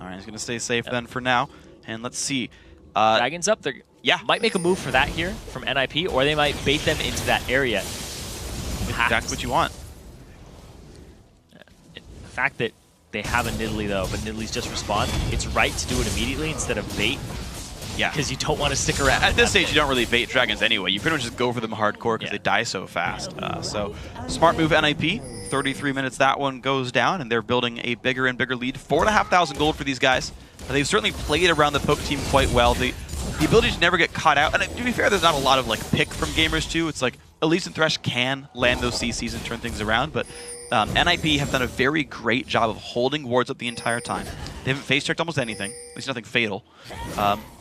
right, he's going to stay safe then for now. And let's see. Dragon's up. They might make a move for that here from NIP, or they might bait them into that area. Exactly what you want. The fact that they have a Nidalee, though, but Nidalee's just respawned, it's right to do it immediately instead of bait. Yeah. Because you don't want to stick around. At this stage, you don't really bait dragons anyway. You pretty much just go for them hardcore because they die so fast. So, smart move NIP. 33 minutes that one goes down, and they're building a bigger and bigger lead. 4,500 gold for these guys. They've certainly played around the poke team quite well. The ability to never get caught out. And to be fair, there's not a lot of pick from Gamers2. It's like Elise and Thresh can land those CCs and turn things around, but NIP have done a very great job of holding wards up the entire time. They haven't face-checked almost anything, at least nothing fatal.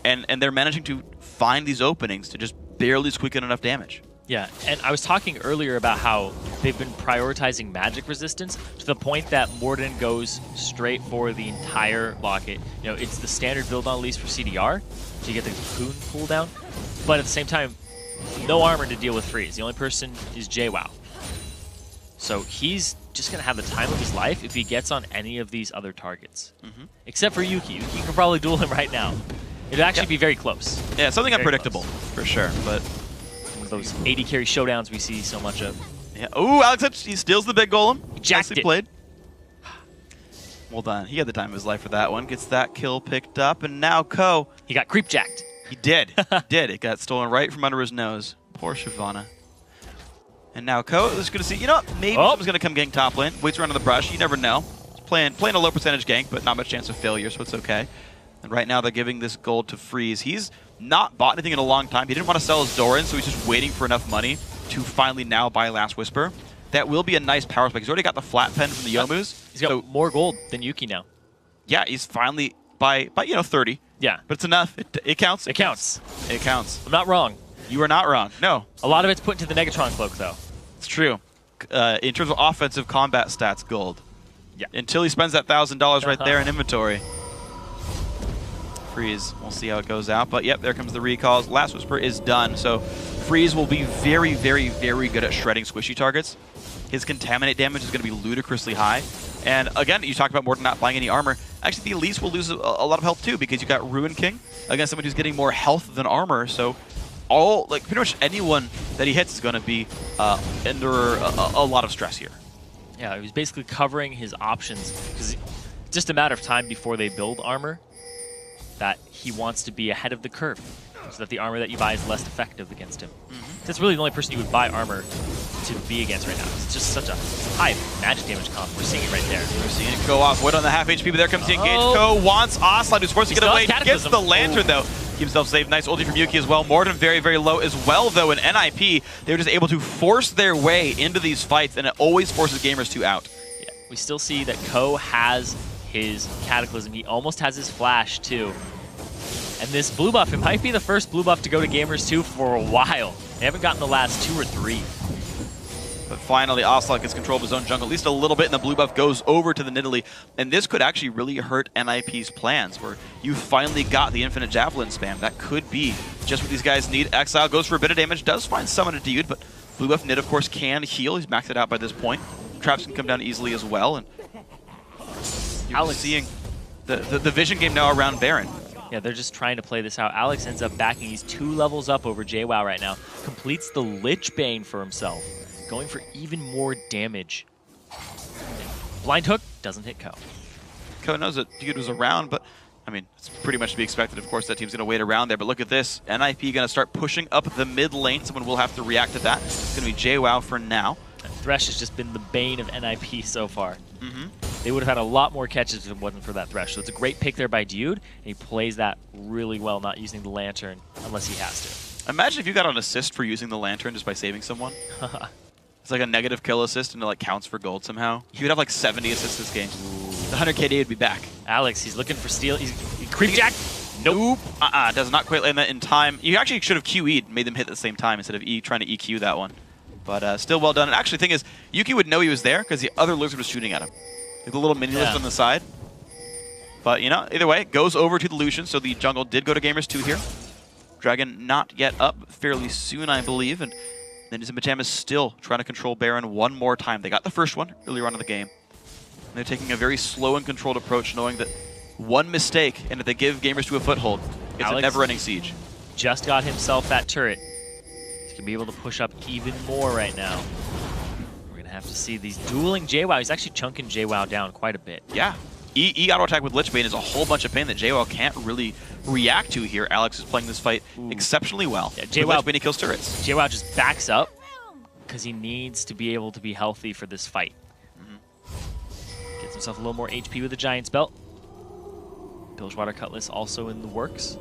And they're managing to find these openings to just barely squeak in enough damage. Yeah, and I was talking earlier about how they've been prioritizing magic resistance to the point that Morden goes straight for the entire locket. It's the standard build on Elise for CDR, so you get the Cocoon cooldown, but at the same time, no armor to deal with Freeze. The only person is JWoww. So he's just going to have the time of his life if he gets on any of these other targets. Except for Yuki. Yuki can probably duel him right now. It'd actually be very close. Yeah, something unpredictable, for sure. But one of those 80 carry showdowns we see so much of. Yeah. Ooh, Alex, he steals the big golem. Nicely played. Well done. He had the time of his life for that one. Gets that kill picked up, and now Ko. He got creep jacked. He did. He did. It got stolen right from under his nose. Poor Shyvana. And now Ko is going to see, you know what, maybe someone's going to come gank top lane. Waits around in the brush, you never know. He's playing a low percentage gank, but not much chance of failure, so it's okay. And right now they're giving this gold to Freeze. He's not bought anything in a long time. He didn't want to sell his Doran, so he's just waiting for enough money to finally now buy Last Whisper. That will be a nice power spike. He's already got the flat pen from the Youmu's. He's got more gold than Yuki now. Yeah, he's finally by 30. Yeah. But it's enough. It counts. It counts. It counts. I'm not wrong. You are not wrong. No. A lot of it's put into the Negatron cloak, though. It's true. In terms of offensive combat stats, gold. Yeah. Until he spends that $1,000 right there in inventory. Freeze. We'll see how it goes out. But yep, there comes the recalls. Last Whisper is done. So Freeze will be very, very, very good at shredding squishy targets. His contaminate damage is going to be ludicrously high. And again, you talked about Morton not buying any armor. Actually, the Elise will lose a lot of health too, because you got Ruin King against someone who's getting more health than armor. So pretty much anyone that he hits is going to be under a lot of stress here. Yeah, he was basically covering his options, because it's just a matter of time before they build armor that he wants to be ahead of the curve, so that the armor that you buy is less effective against him. That's really the only person you would buy armor to be against right now. It's just such a high magic damage comp. We're seeing it right there. We're seeing it go off. Void on the half HP, but there comes the engage. Ko wants Oslan, who's forced to get away. Gets the Lantern, though. Keeps himself safe. Nice ulti from Yuki as well. Morden very, very low as well, though. In NIP, they were just able to force their way into these fights, and it always forces Gamers2 out. Yeah, we still see that Ko has his Cataclysm. He almost has his Flash, too. And this blue buff, it might be the first blue buff to go to Gamers2 for a while. They haven't gotten the last 2 or 3. But finally, Ocelot gets control of his own jungle, at least a little bit, and the blue buff goes over to the Nidalee. And this could actually really hurt NIP's plans, where you finally got the infinite javelin spam. That could be just what these guys need. Exile goes for a bit of damage, does find summon a dude, but blue buff Nid, of course, can heal. He's maxed it out by this point. Traps can come down easily as well. And you're seeing the vision game now around Baron. Yeah, they're just trying to play this out. Alex ends up backing. He's 2 levels up over JWoww right now. Completes the Lich Bane for himself, going for even more damage. Blind Hook doesn't hit Ko. Ko knows that dude was around, but I mean, it's pretty much to be expected. Of course, that team's going to wait around there. But look at this. NIP going to start pushing up the mid lane. Someone will have to react to that. It's going to be JWoww for now. Thresh has just been the bane of NIP so far. They would have had a lot more catches if it wasn't for that Thresh. So it's a great pick there by Dude, and he plays that really well, not using the Lantern unless he has to. Imagine if you got an assist for using the Lantern just by saving someone. It's like a negative kill assist, and it like counts for gold somehow. He would have like 70 assists this game. The 100 KD would be back. Alex, he's looking for steal. He creep jack. Nope. Does not quite land that in time. You actually should have QE'd, made them hit at the same time instead of trying to EQ that one. But still well done. And actually, the thing is, Yuki would know he was there because the other lizard was shooting at him. Like the little mini list on the side. But, you know, either way, it goes over to the Lucian, so the jungle did go to Gamers2 here. Dragon not yet up, fairly soon, I believe. And then Pyjamas still trying to control Baron one more time. They got the first one earlier on in the game. And they're taking a very slow and controlled approach, knowing that one mistake, and if they give Gamers2 a foothold, it's a never-ending siege. Just got himself that turret. He's going to be able to push up even more right now. We're going to have to see these dueling JWoww. He's actually chunking JWoww down quite a bit. Yeah. E auto attack with Lich Bane is a whole bunch of pain that JWoww can't really react to here. Alex is playing this fight exceptionally well. Yeah, JWoww, Lich Bane kills turrets. JWoww just backs up because he needs to be able to be healthy for this fight. Gets himself a little more HP with the Giant's Belt. Bilgewater Cutlass also in the works.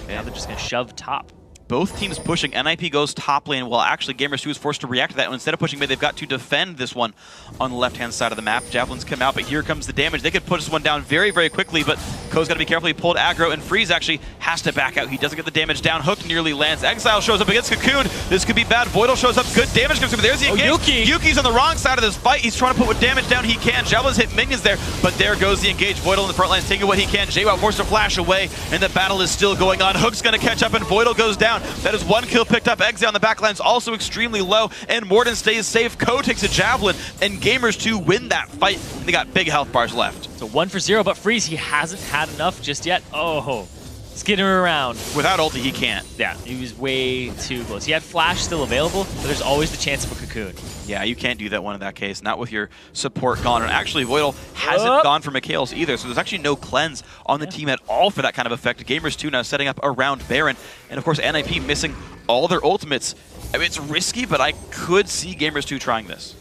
Now they're just going to shove top. Both teams pushing. NIP goes top lane, while actually Gamers2 is forced to react to that. And instead of pushing mid, they've got to defend this one on the left-hand side of the map. Javelins come out, but here comes the damage. They could put this one down very, very quickly, but Ko's got to be careful. He pulled aggro, and Freeze actually has to back out. He doesn't get the damage down. Hook nearly lands. Exile shows up against Cocoon. This could be bad. Voidal shows up. Good damage comes through. There's the engage. Yuki's on the wrong side of this fight. He's trying to put what damage down he can. Javelins hit minions there, but there goes the engage. Voidal in the front lines taking what he can. JWoww forced to flash away, and the battle is still going on. Hook's going to catch up, and Voidal goes down. That is one kill picked up. Exile on the back line's also extremely low, and Morden stays safe. Ko takes a javelin, and Gamers2 win that fight. They got big health bars left. So 1 for 0, but Freeze, he hasn't had enough just yet. Oh, skidding around. Without ulti, he can't. Yeah, he was way too close. He had Flash still available, but there's always the chance of a Cocoon. Yeah, you can't do that one in that case, not with your support gone. And actually, Voidal hasn't gone for Mikhail's either, so there's actually no cleanse on the team at all for that kind of effect. Gamers2 now setting up around Baron, and of course, NIP missing all their ultimates. I mean, it's risky, but I could see Gamers2 trying this.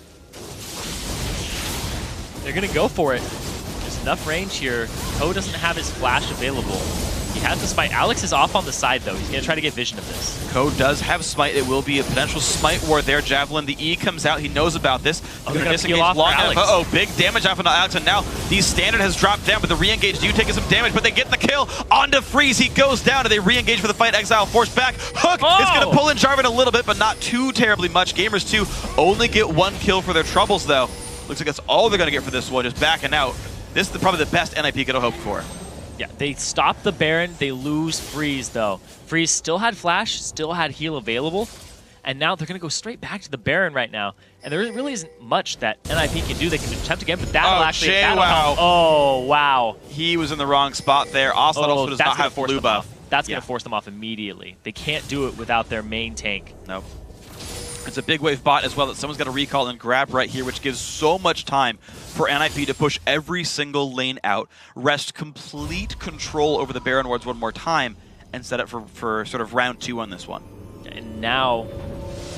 They're going to go for it. There's enough range here. Ko doesn't have his flash available. He has the smite. Alex is off on the side, though. He's going to try to get vision of this. Ko does have smite. It will be a potential smite ward there. Javelin, the E comes out. He knows about this. Oh, they're going to peel off for Alex. Uh-oh, big damage off onto Alex, and now the standard has dropped down, but the re-engage do take some damage, but they get the kill onto Freeze. He goes down, and they re-engage for the fight. Exile forced back. Hook is going to pull in Jarvan a little bit, but not too terribly much. Gamers2 only get 1 kill for their troubles, though. Looks like that's all they're going to get for this one, just backing out. This is probably the best NIP could have hoped for. Yeah, they stop the Baron. They lose Freeze, though. Freeze still had flash, still had heal available, and now they're going to go straight back to the Baron right now. And there really isn't much that NIP can do. They can attempt again, but that'll actually... JWoww. Oh, wow. He was in the wrong spot there. Ocelot also does not have blue buff. That's going to force them off immediately. They can't do it without their main tank. Nope. It's a big wave bot as well that someone's got to recall and grab right here, which gives so much time for NIP to push every single lane out, wrest complete control over the Baron wards one more time, and set up for sort of round 2 on this one. And now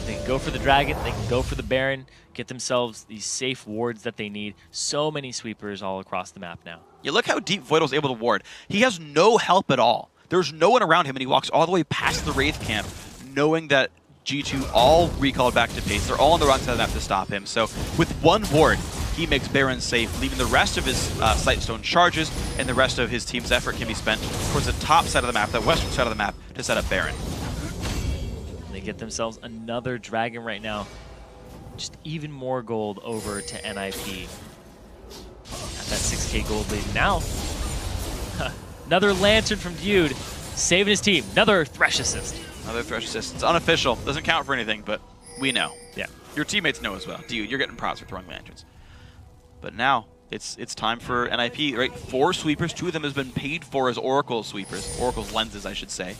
they can go for the Dragon, they can go for the Baron, get themselves these safe wards that they need. So many sweepers all across the map now. Yeah, look how deep Voidal's able to ward. He has no help at all. There's no one around him, and he walks all the way past the Wraith camp, knowing that G2 all recalled back to base. They're all on the wrong side of the map to stop him. So with 1 ward, he makes Baron safe, leaving the rest of his Sightstone charges, and the rest of his team's effort can be spent towards the top side of the map, the western side of the map, to set up Baron. They get themselves another Dragon right now. Just even more gold over to NIP. Got that 6k gold lead now. Another Lantern from Dude, saving his team. Another Thresh assist. Another Thresh assist. It's unofficial. Doesn't count for anything, but we know. Yeah. Your teammates know as well. Dude, you're getting props for throwing lanterns. But now, it's time for NIP, right? 4 sweepers. 2 of them has been paid for as Oracle sweepers. Oracle's lenses, I should say.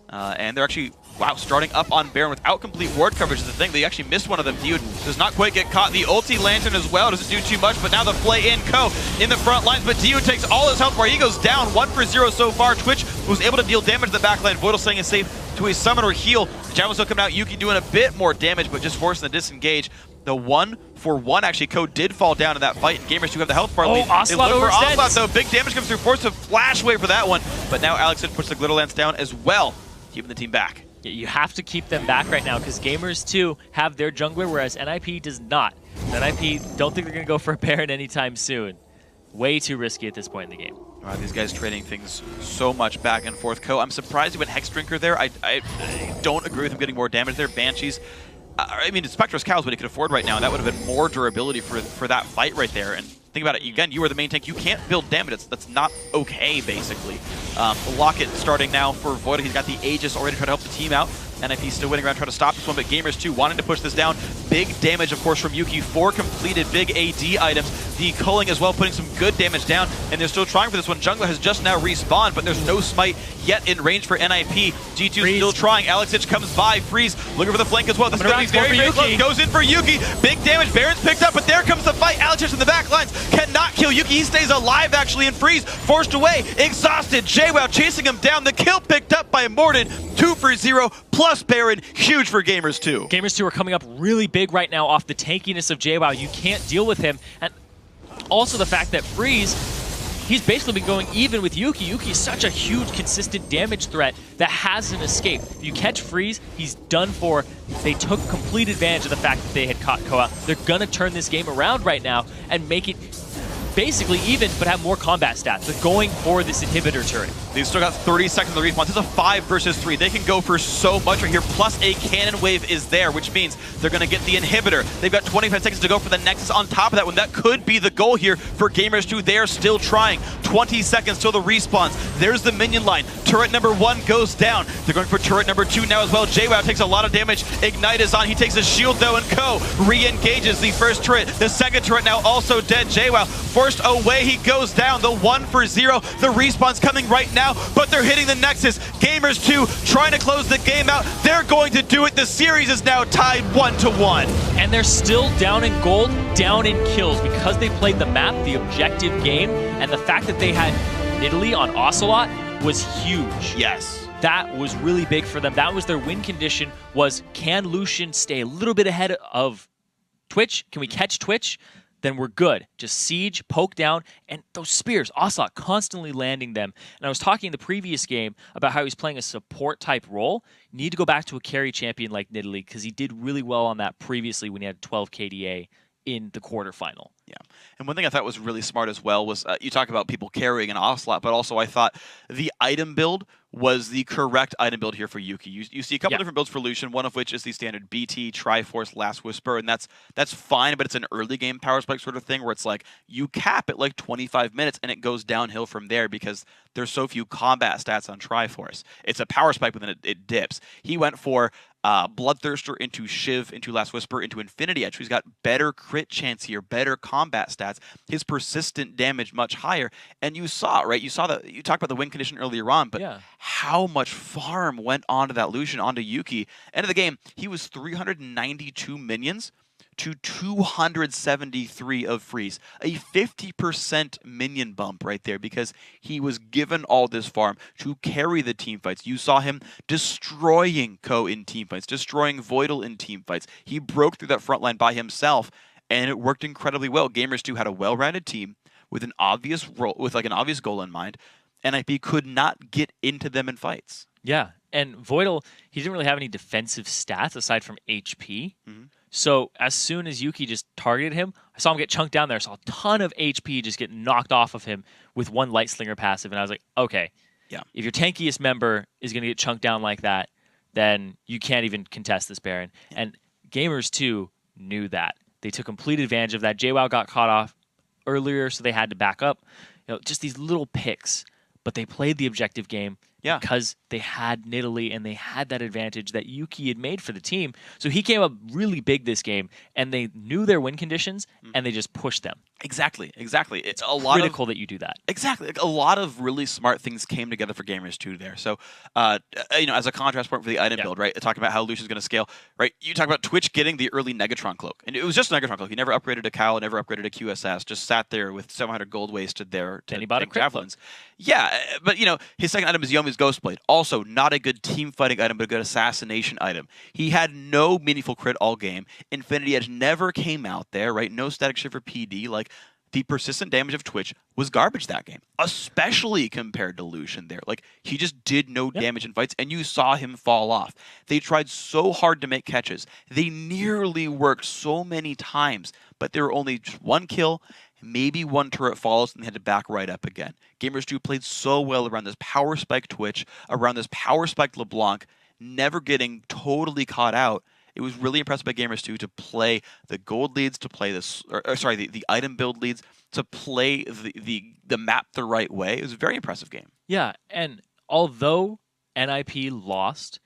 And they're actually, wow, starting up on Baron without complete ward coverage is the thing. They actually missed one of them. Dude does not quite get caught. The ulti Lantern as well doesn't do too much, but now the play in Ko in the front lines, but Dude takes all his health where he goes down. 1 for 0 so far. Twitch was able to deal damage to the backline. Voidal staying is safe to a summoner heal. Javelin still coming out. Yuki doing a bit more damage, but just forcing the disengage. The 1 for 1 actually, Ko did fall down in that fight, and Gamers2 have the health bar lead. Ocelot for overextends. Ocelot, though. Big damage comes through. Forced a flash wave for that one, but now Alex puts the Glitter Lance down as well, keeping the team back. Yeah, you have to keep them back right now because Gamers2 have their jungler, whereas NIP does not. NIP don't think they're going to go for a Baron anytime soon. Way too risky at this point in the game. Wow, these guys trading things so much back and forth. Ko, I'm surprised he went Hex Drinker there. I don't agree with him getting more damage there. Banshees, I mean, Spectre's Cows what he could afford right now, and that would have been more durability for that fight right there. And think about it, again, you are the main tank. You can't build damage. That's not okay, basically. Locket starting now for Void. He's got the Aegis already trying to help the team out. NIP still waiting around trying to stop this one, but Gamers2 wanting to push this down. Big damage, of course, from Yuki. 4 completed big AD items. The culling as well, putting some good damage down, and they're still trying for this one. Jungler has just now respawned, but there's no smite yet in range for NIP. G2 still trying. Alex Hitch comes by. Freeze looking for the flank as well. This is going to be very close. Goes in for Yuki. Big damage. Baron's picked up, but there comes the fight. Alex Hitch in the back lines cannot kill Yuki. He stays alive, actually, and Freeze forced away. Exhausted. JWoww chasing him down. The kill picked up by Morden. 2 for 0. Plus Baron, huge for Gamers2. Gamers2 are coming up really big right now off the tankiness of JWoww. You can't deal with him. And also the fact that Freeze, he's basically been going even with Yuki. Yuki is such a huge, consistent damage threat that hasn't escaped. If you catch Freeze, he's done for. They took complete advantage of the fact that they had caught Koa. They're going to turn this game around right now and make it basically even, but have more combat stats. They're going for this inhibitor turret. They've still got 30 seconds of the respawn. This is a 5 versus 3. They can go for so much right here. Plus a cannon wave is there, which means they're going to get the inhibitor. They've got 25 seconds to go for the Nexus on top of that one. That could be the goal here for Gamers2. They are still trying. 20 seconds till the respawns. There's the minion line. Turret number 1 goes down. They're going for turret number 2 now as well. JWoww takes a lot of damage. Ignite is on. He takes a shield though, and Ko re-engages the first turret. The second turret now also dead. JWoww forced away. He goes down. The 1 for 0. The respawn's coming right now, but they're hitting the Nexus. Gamers2 trying to close the game out. They're going to do it. The series is now tied 1-1. And they're still down in gold, down in kills, because they played the map, the objective game, and the fact that they had Italy on Ocelot was huge. Yes. that was really big for them. That was their win condition, was can Lucian stay a little bit ahead of Twitch? Can we catch Twitch? Then we're good. Just siege, poke down, and those spears, Ocelot constantly landing them. And I was talking in the previous game about how he's playing a support-type role. You need to go back to a carry champion like Nidalee because he did really well on that previously when he had 12 KDA in the quarterfinal. Yeah, and one thing I thought was really smart as well was you talk about people carrying an Ocelot, but also I thought the item build was the correct item build here for Yuki. You see a couple different builds for Lucian, one of which is the standard BT, Triforce, Last Whisper, and that's fine, but it's an early game power spike sort of thing where it's like you cap at like 25 minutes and it goes downhill from there because there's so few combat stats on Triforce. It's a power spike, but then it dips. He went for Bloodthirster into Shiv, into Last Whisper, into Infinity Edge. He's got better crit chance here, better combat stats, his persistent damage much higher. And you saw, right? You talked about the win condition earlier on, but how much farm went onto that Lucian, onto Yuki. End of the game, he was 392 minions to 273 of freeze. A 50% minion bump right there because he was given all this farm to carry the team fights. You saw him destroying Ko in team fights, destroying Voidal in team fights. He broke through that front line by himself, and it worked incredibly well. Gamers2 had a well-rounded team with an obvious role, with like an obvious goal in mind. NIP could not get into them in fights. Yeah, and Voidal, he didn't really have any defensive stats aside from HP. So as soon as Yuki just targeted him, I saw him get chunked down there. I saw a ton of HP just get knocked off of him with one Light Slinger passive. And I was like, okay, if your tankiest member is going to get chunked down like that, then you can't even contest this Baron. And Gamers2 knew that. They took complete advantage of that. JWoww got caught off earlier, so they had to back up. Just these little picks. But they played the objective game because they had Nidalee and they had that advantage that Yuki had made for the team. So he came up really big this game, and they knew their win conditions, and they just pushed them. Exactly. It's critical that you do that. Exactly. A lot of really smart things came together for Gamers2 there. So, as a contrast point for the item build, right? Talking about how Lucian's going to scale, right? You talk about Twitch getting the early Negatron Cloak. And it was just a Negatron Cloak. He never upgraded a Cowl, never upgraded a QSS, just sat there with 700 gold wasted there to take javelins. Yeah, but, his second item is Yomi's Ghostblade. Also, not a good team fighting item, but a good assassination item. He had no meaningful crit all game. Infinity Edge never came out there, right? No static shift for PD. Like, the persistent damage of Twitch was garbage that game, especially compared to Lucian there. Like, he just did no damage in fights, and you saw him fall off. They tried so hard to make catches. They nearly worked so many times, but there were only just one kill, maybe one turret follows, and they had to back right up again. Gamers2 played so well around this power spike Twitch, around this power spike LeBlanc, never getting totally caught out. It was really impressive by Gamers2 to play the gold leads, to play this, the item build leads, to play the map the right way. It was a very impressive game. Yeah, and although NIP lost,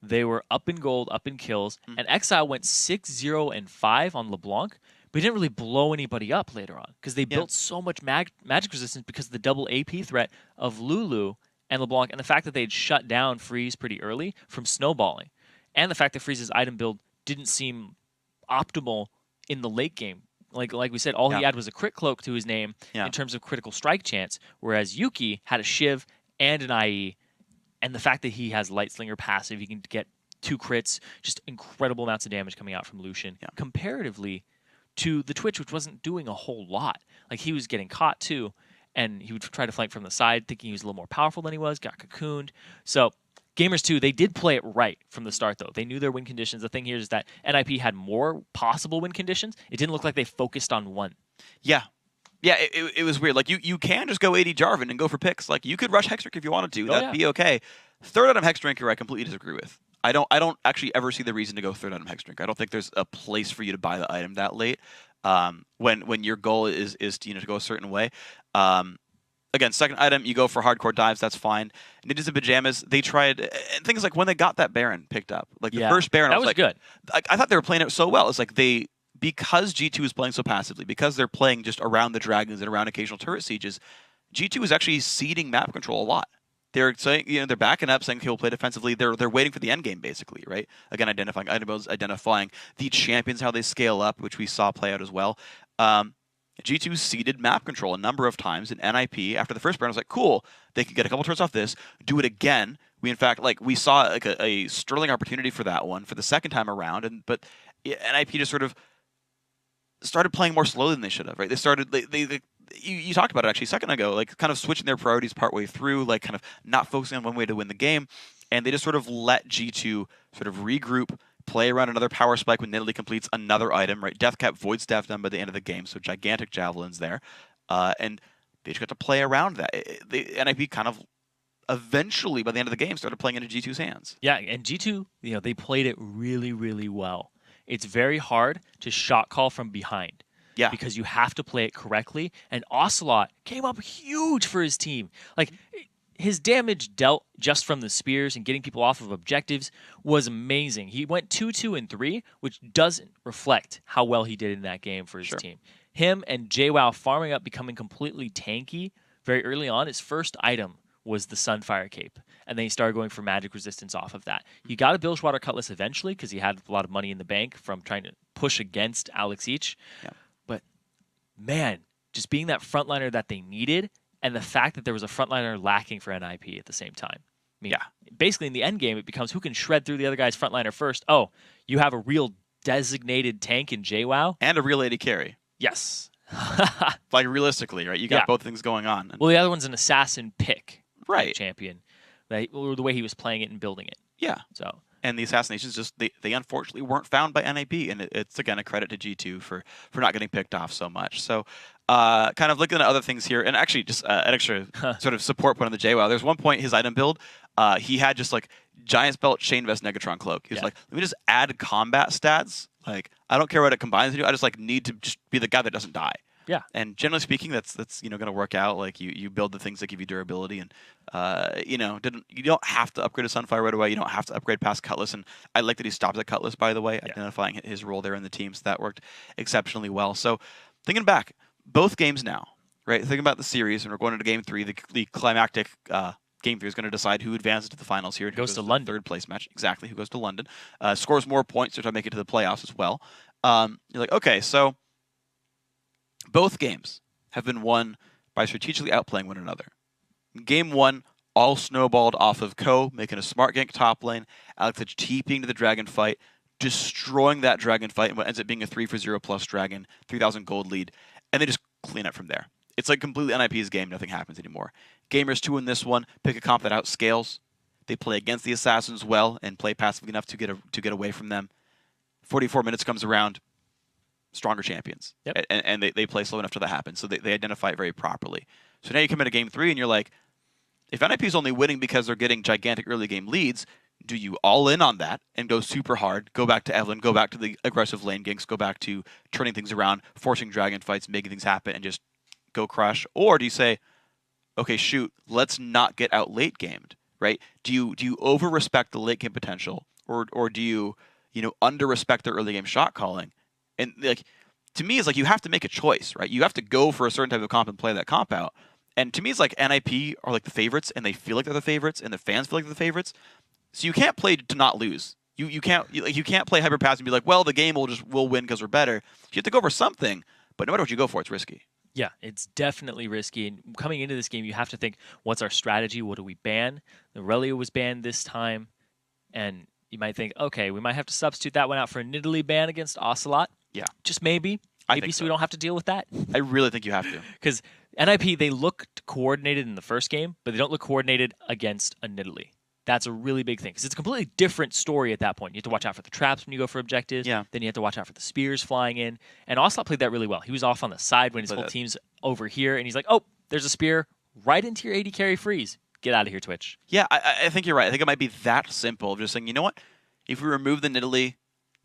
they were up in gold, up in kills, and Exile went 6-0-5 on LeBlanc, but he didn't really blow anybody up later on because they built so much magic resistance because of the double AP threat of Lulu and LeBlanc, and the fact that they'd shut down Freeze pretty early from snowballing. And the fact that Freeze's item build didn't seem optimal in the late game. Like we said, all he had was a crit cloak to his name in terms of critical strike chance, whereas Yuki had a Shiv and an IE, and the fact that he has Light Slinger passive, he can get 2 crits, just incredible amounts of damage coming out from Lucian, comparatively to the Twitch, which wasn't doing a whole lot. Like, he was getting caught too, and he would try to flank from the side, thinking he was a little more powerful than he was, got cocooned. So Gamers2, they did play it right from the start, though. They knew their win conditions. The thing here is that NIP had more possible win conditions. It didn't look like they focused on one. Yeah, it was weird. Like, you can just go 80 Jarvan and go for picks. Like, you could rush Hexdrinker if you wanted to. That'd be okay. Third item Hexdrinker, I completely disagree with. I don't actually ever see the reason to go third item Hexdrinker. I don't think there's a place for you to buy the item that late when your goal is to go a certain way. Again, second item, you go for hardcore dives, that's fine. Ninjas and Pyjamas, they tried, and things like when they got that Baron picked up, like the first Baron, that was like, good. I thought they were playing it so well. It's like because G2 is playing so passively, because they're playing just around the dragons and around occasional turret sieges, G2 is actually ceding map control a lot. They're saying, they're backing up, saying he'll play defensively. They're waiting for the end game, basically, right? Again, identifying item builds, identifying the champions, how they scale up, which we saw play out as well. G2 ceded map control a number of times in NIP. After the first Baron, I was like, cool, they could get a couple turns off this, do it again We in fact we saw like a sterling opportunity for that one for the second time around, but NIP just sort of started playing more slowly than they should have. Right? They started you talked about it actually a second ago, like kind of switching their priorities partway through, like kind of not focusing on one way to win the game, and they just sort of let G2 sort of regroup, play around another power spike when Nidalee completes another item. Right? Deathcap Void Staff done by the end of the game, so gigantic javelins there, and they just got to play around that. NIP kind of eventually, by the end of the game, started playing into G2's hands. Yeah, and G2, they played it really, really well. It's very hard to shot call from behind. Yeah. Because you have to play it correctly. And Ocelot came up huge for his team. Like, his damage dealt just from the spears and getting people off of objectives was amazing. He went 2-2 and 3, which doesn't reflect how well he did in that game for his team. Him and JWoww farming up, becoming completely tanky very early on. His first item was the Sunfire Cape, and then he started going for magic resistance off of that. He got a Bilgewater Cutlass eventually because he had a lot of money in the bank from trying to push against Alex Each. Yeah. But, man, just being that frontliner that they needed, and the fact that there was a frontliner lacking for NIP at the same time. I mean, basically in the end game, it becomes who can shred through the other guy's frontliner first. Oh, you have a real designated tank in JWoww. And a real AD carry. Yes. Like, realistically, right? You got both things going on. Well, the other one's an assassin pick. Right. Champion. Or the way he was playing it and building it. Yeah. So. And the assassinations just they unfortunately weren't found by NIP, and it's again a credit to G2 for not getting picked off so much. So kind of looking at other things here, and actually just an extra sort of support point on the JWoww. There's one point his item build, he had just like Giant's Belt, Chain Vest, Negatron Cloak. He was like, let me just add combat stats. Like, I don't care what it combines to do. I just need to just be the guy that doesn't die. Yeah. And generally speaking, that's going to work out. Like, you build the things that give you durability, and you don't have to upgrade a Sunfire right away. You don't have to upgrade past Cutlass, and I like that he stopped at Cutlass, by the way, identifying his role there in the team. So that worked exceptionally well. So thinking back, both games now, right? Thinking about the series, and we're going into Game 3. The climactic Game 3 is going to decide who advances to the finals here. Goes to London. Third place match. Exactly, who goes to London. Scores more points to try to make it to the playoffs as well. You're like, okay, so both games have been won by strategically outplaying one another. Game 1, all snowballed off of Ko, making a smart gank top lane, Alex Edge TPing to the dragon fight, destroying that dragon fight, and what ends up being a 3-for-0 plus dragon, 3,000 gold lead, and they just clean up from there. It's like completely NIP's game, nothing happens anymore. Gamers2 in this one pick a comp that outscales. They play against the assassins well and play passively enough to get away from them. 44 minutes comes around, stronger champions. Yep. And they play slow enough till that happens, so they identify it very properly. So now you come into Game 3 and you're like, if NIP is only winning because they're getting gigantic early game leads, do you all in on that and go super hard, go back to Evelyn, go back to the aggressive lane ganks, go back to turning things around, forcing dragon fights, making things happen, and just go crush? Or do you say, okay, shoot, let's not get out late gamed, right? Do you over respect the late game potential, or do you under respect their early game shot calling? And like, to me, it's like you have to make a choice, right? You have to go for a certain type of comp and play that comp out. And to me, it's like NIP are like the favorites, and they feel like they're the favorites, and the fans feel like they're the favorites. So you can't play to not lose. You can't play hyper pass and be like, well, the game will win because we're better. You have to go for something, but no matter what you go for, it's risky. Yeah, it's definitely risky. And coming into this game, you have to think, what's our strategy? What do we ban? The Relia was banned this time, and you might think, okay, we might have to substitute that one out for a Nidalee ban against Ocelot. Yeah. Just maybe. Maybe so we don't have to deal with that. I really think you have to. Because NIP, they looked coordinated in the first game, but they don't look coordinated against a Nidalee. That's a really big thing. Because it's a completely different story at that point. You have to watch out for the traps when you go for objectives. Yeah. Then you have to watch out for the spears flying in. And Ocelot played that really well. He was off on the side when his whole team's over here. And he's like, oh, there's a spear right into your AD carry freeze. Get out of here, Twitch. Yeah, I think you're right. I think it might be that simple. Just saying, you know what? If we remove the Nidalee,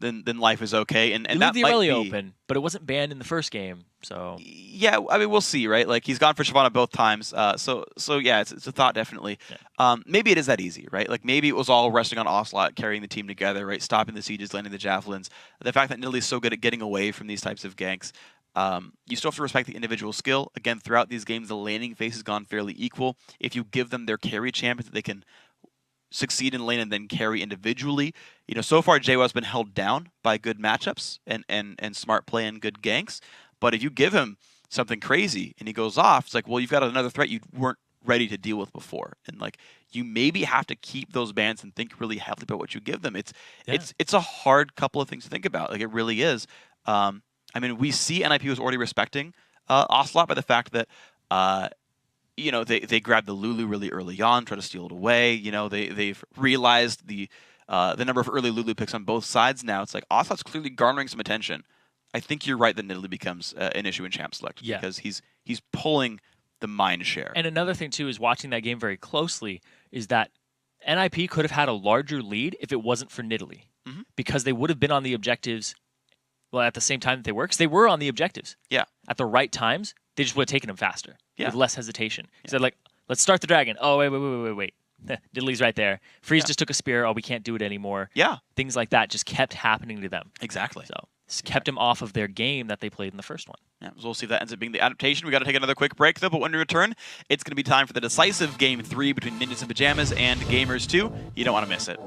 then life is okay. And you that leave the might Aurelia be open, but it wasn't banned in the first game. So yeah, I mean, we'll see, right? Like, he's gone for Shyvana both times. So yeah, it's a thought, definitely. Yeah. Maybe it is that easy, right? Like, maybe it was all resting on Ocelot carrying the team together, right? Stopping the sieges, landing the javelins. The fact that Nidalee's so good at getting away from these types of ganks. You still have to respect the individual skill. Again, throughout these games, the laning phase has gone fairly equal. If you give them their carry champions that they can succeed in lane and then carry individually. So far JWoww's been held down by good matchups and smart play and good ganks. But if you give him something crazy and he goes off, it's like, well, you've got another threat you weren't ready to deal with before. And like you maybe have to keep those bans and think really heavily about what you give them. It's a hard couple of things to think about. Like it really is. I mean, we see NIP was already respecting Ocelot by the fact that you know, they grabbed the Lulu really early on, try to steal it away. You know, they've realized the number of early Lulu picks on both sides now. It's like Ocelot's clearly garnering some attention. I think you're right that Nidalee becomes an issue in Champ Select because he's pulling the mind share. And another thing too is watching that game very closely is that NIP could have had a larger lead if it wasn't for Nidalee, because they would have been on the objectives. Well, at the same time that they were, because they were on the objectives. Yeah. At the right times, they just would have taken them faster with less hesitation. Yeah. So they're like, let's start the dragon. Oh, wait. Nidalee's right there. Freeze just took a spear. Oh, we can't do it anymore. Yeah. Things like that just kept happening to them. Exactly. So this kept them off of their game that they played in the first one. Yeah, so we'll see if that ends up being the adaptation. We got to take another quick break, though, but when we return, it's going to be time for the decisive Game 3 between Ninjas and Pyjamas and Gamers2. You don't want to miss it.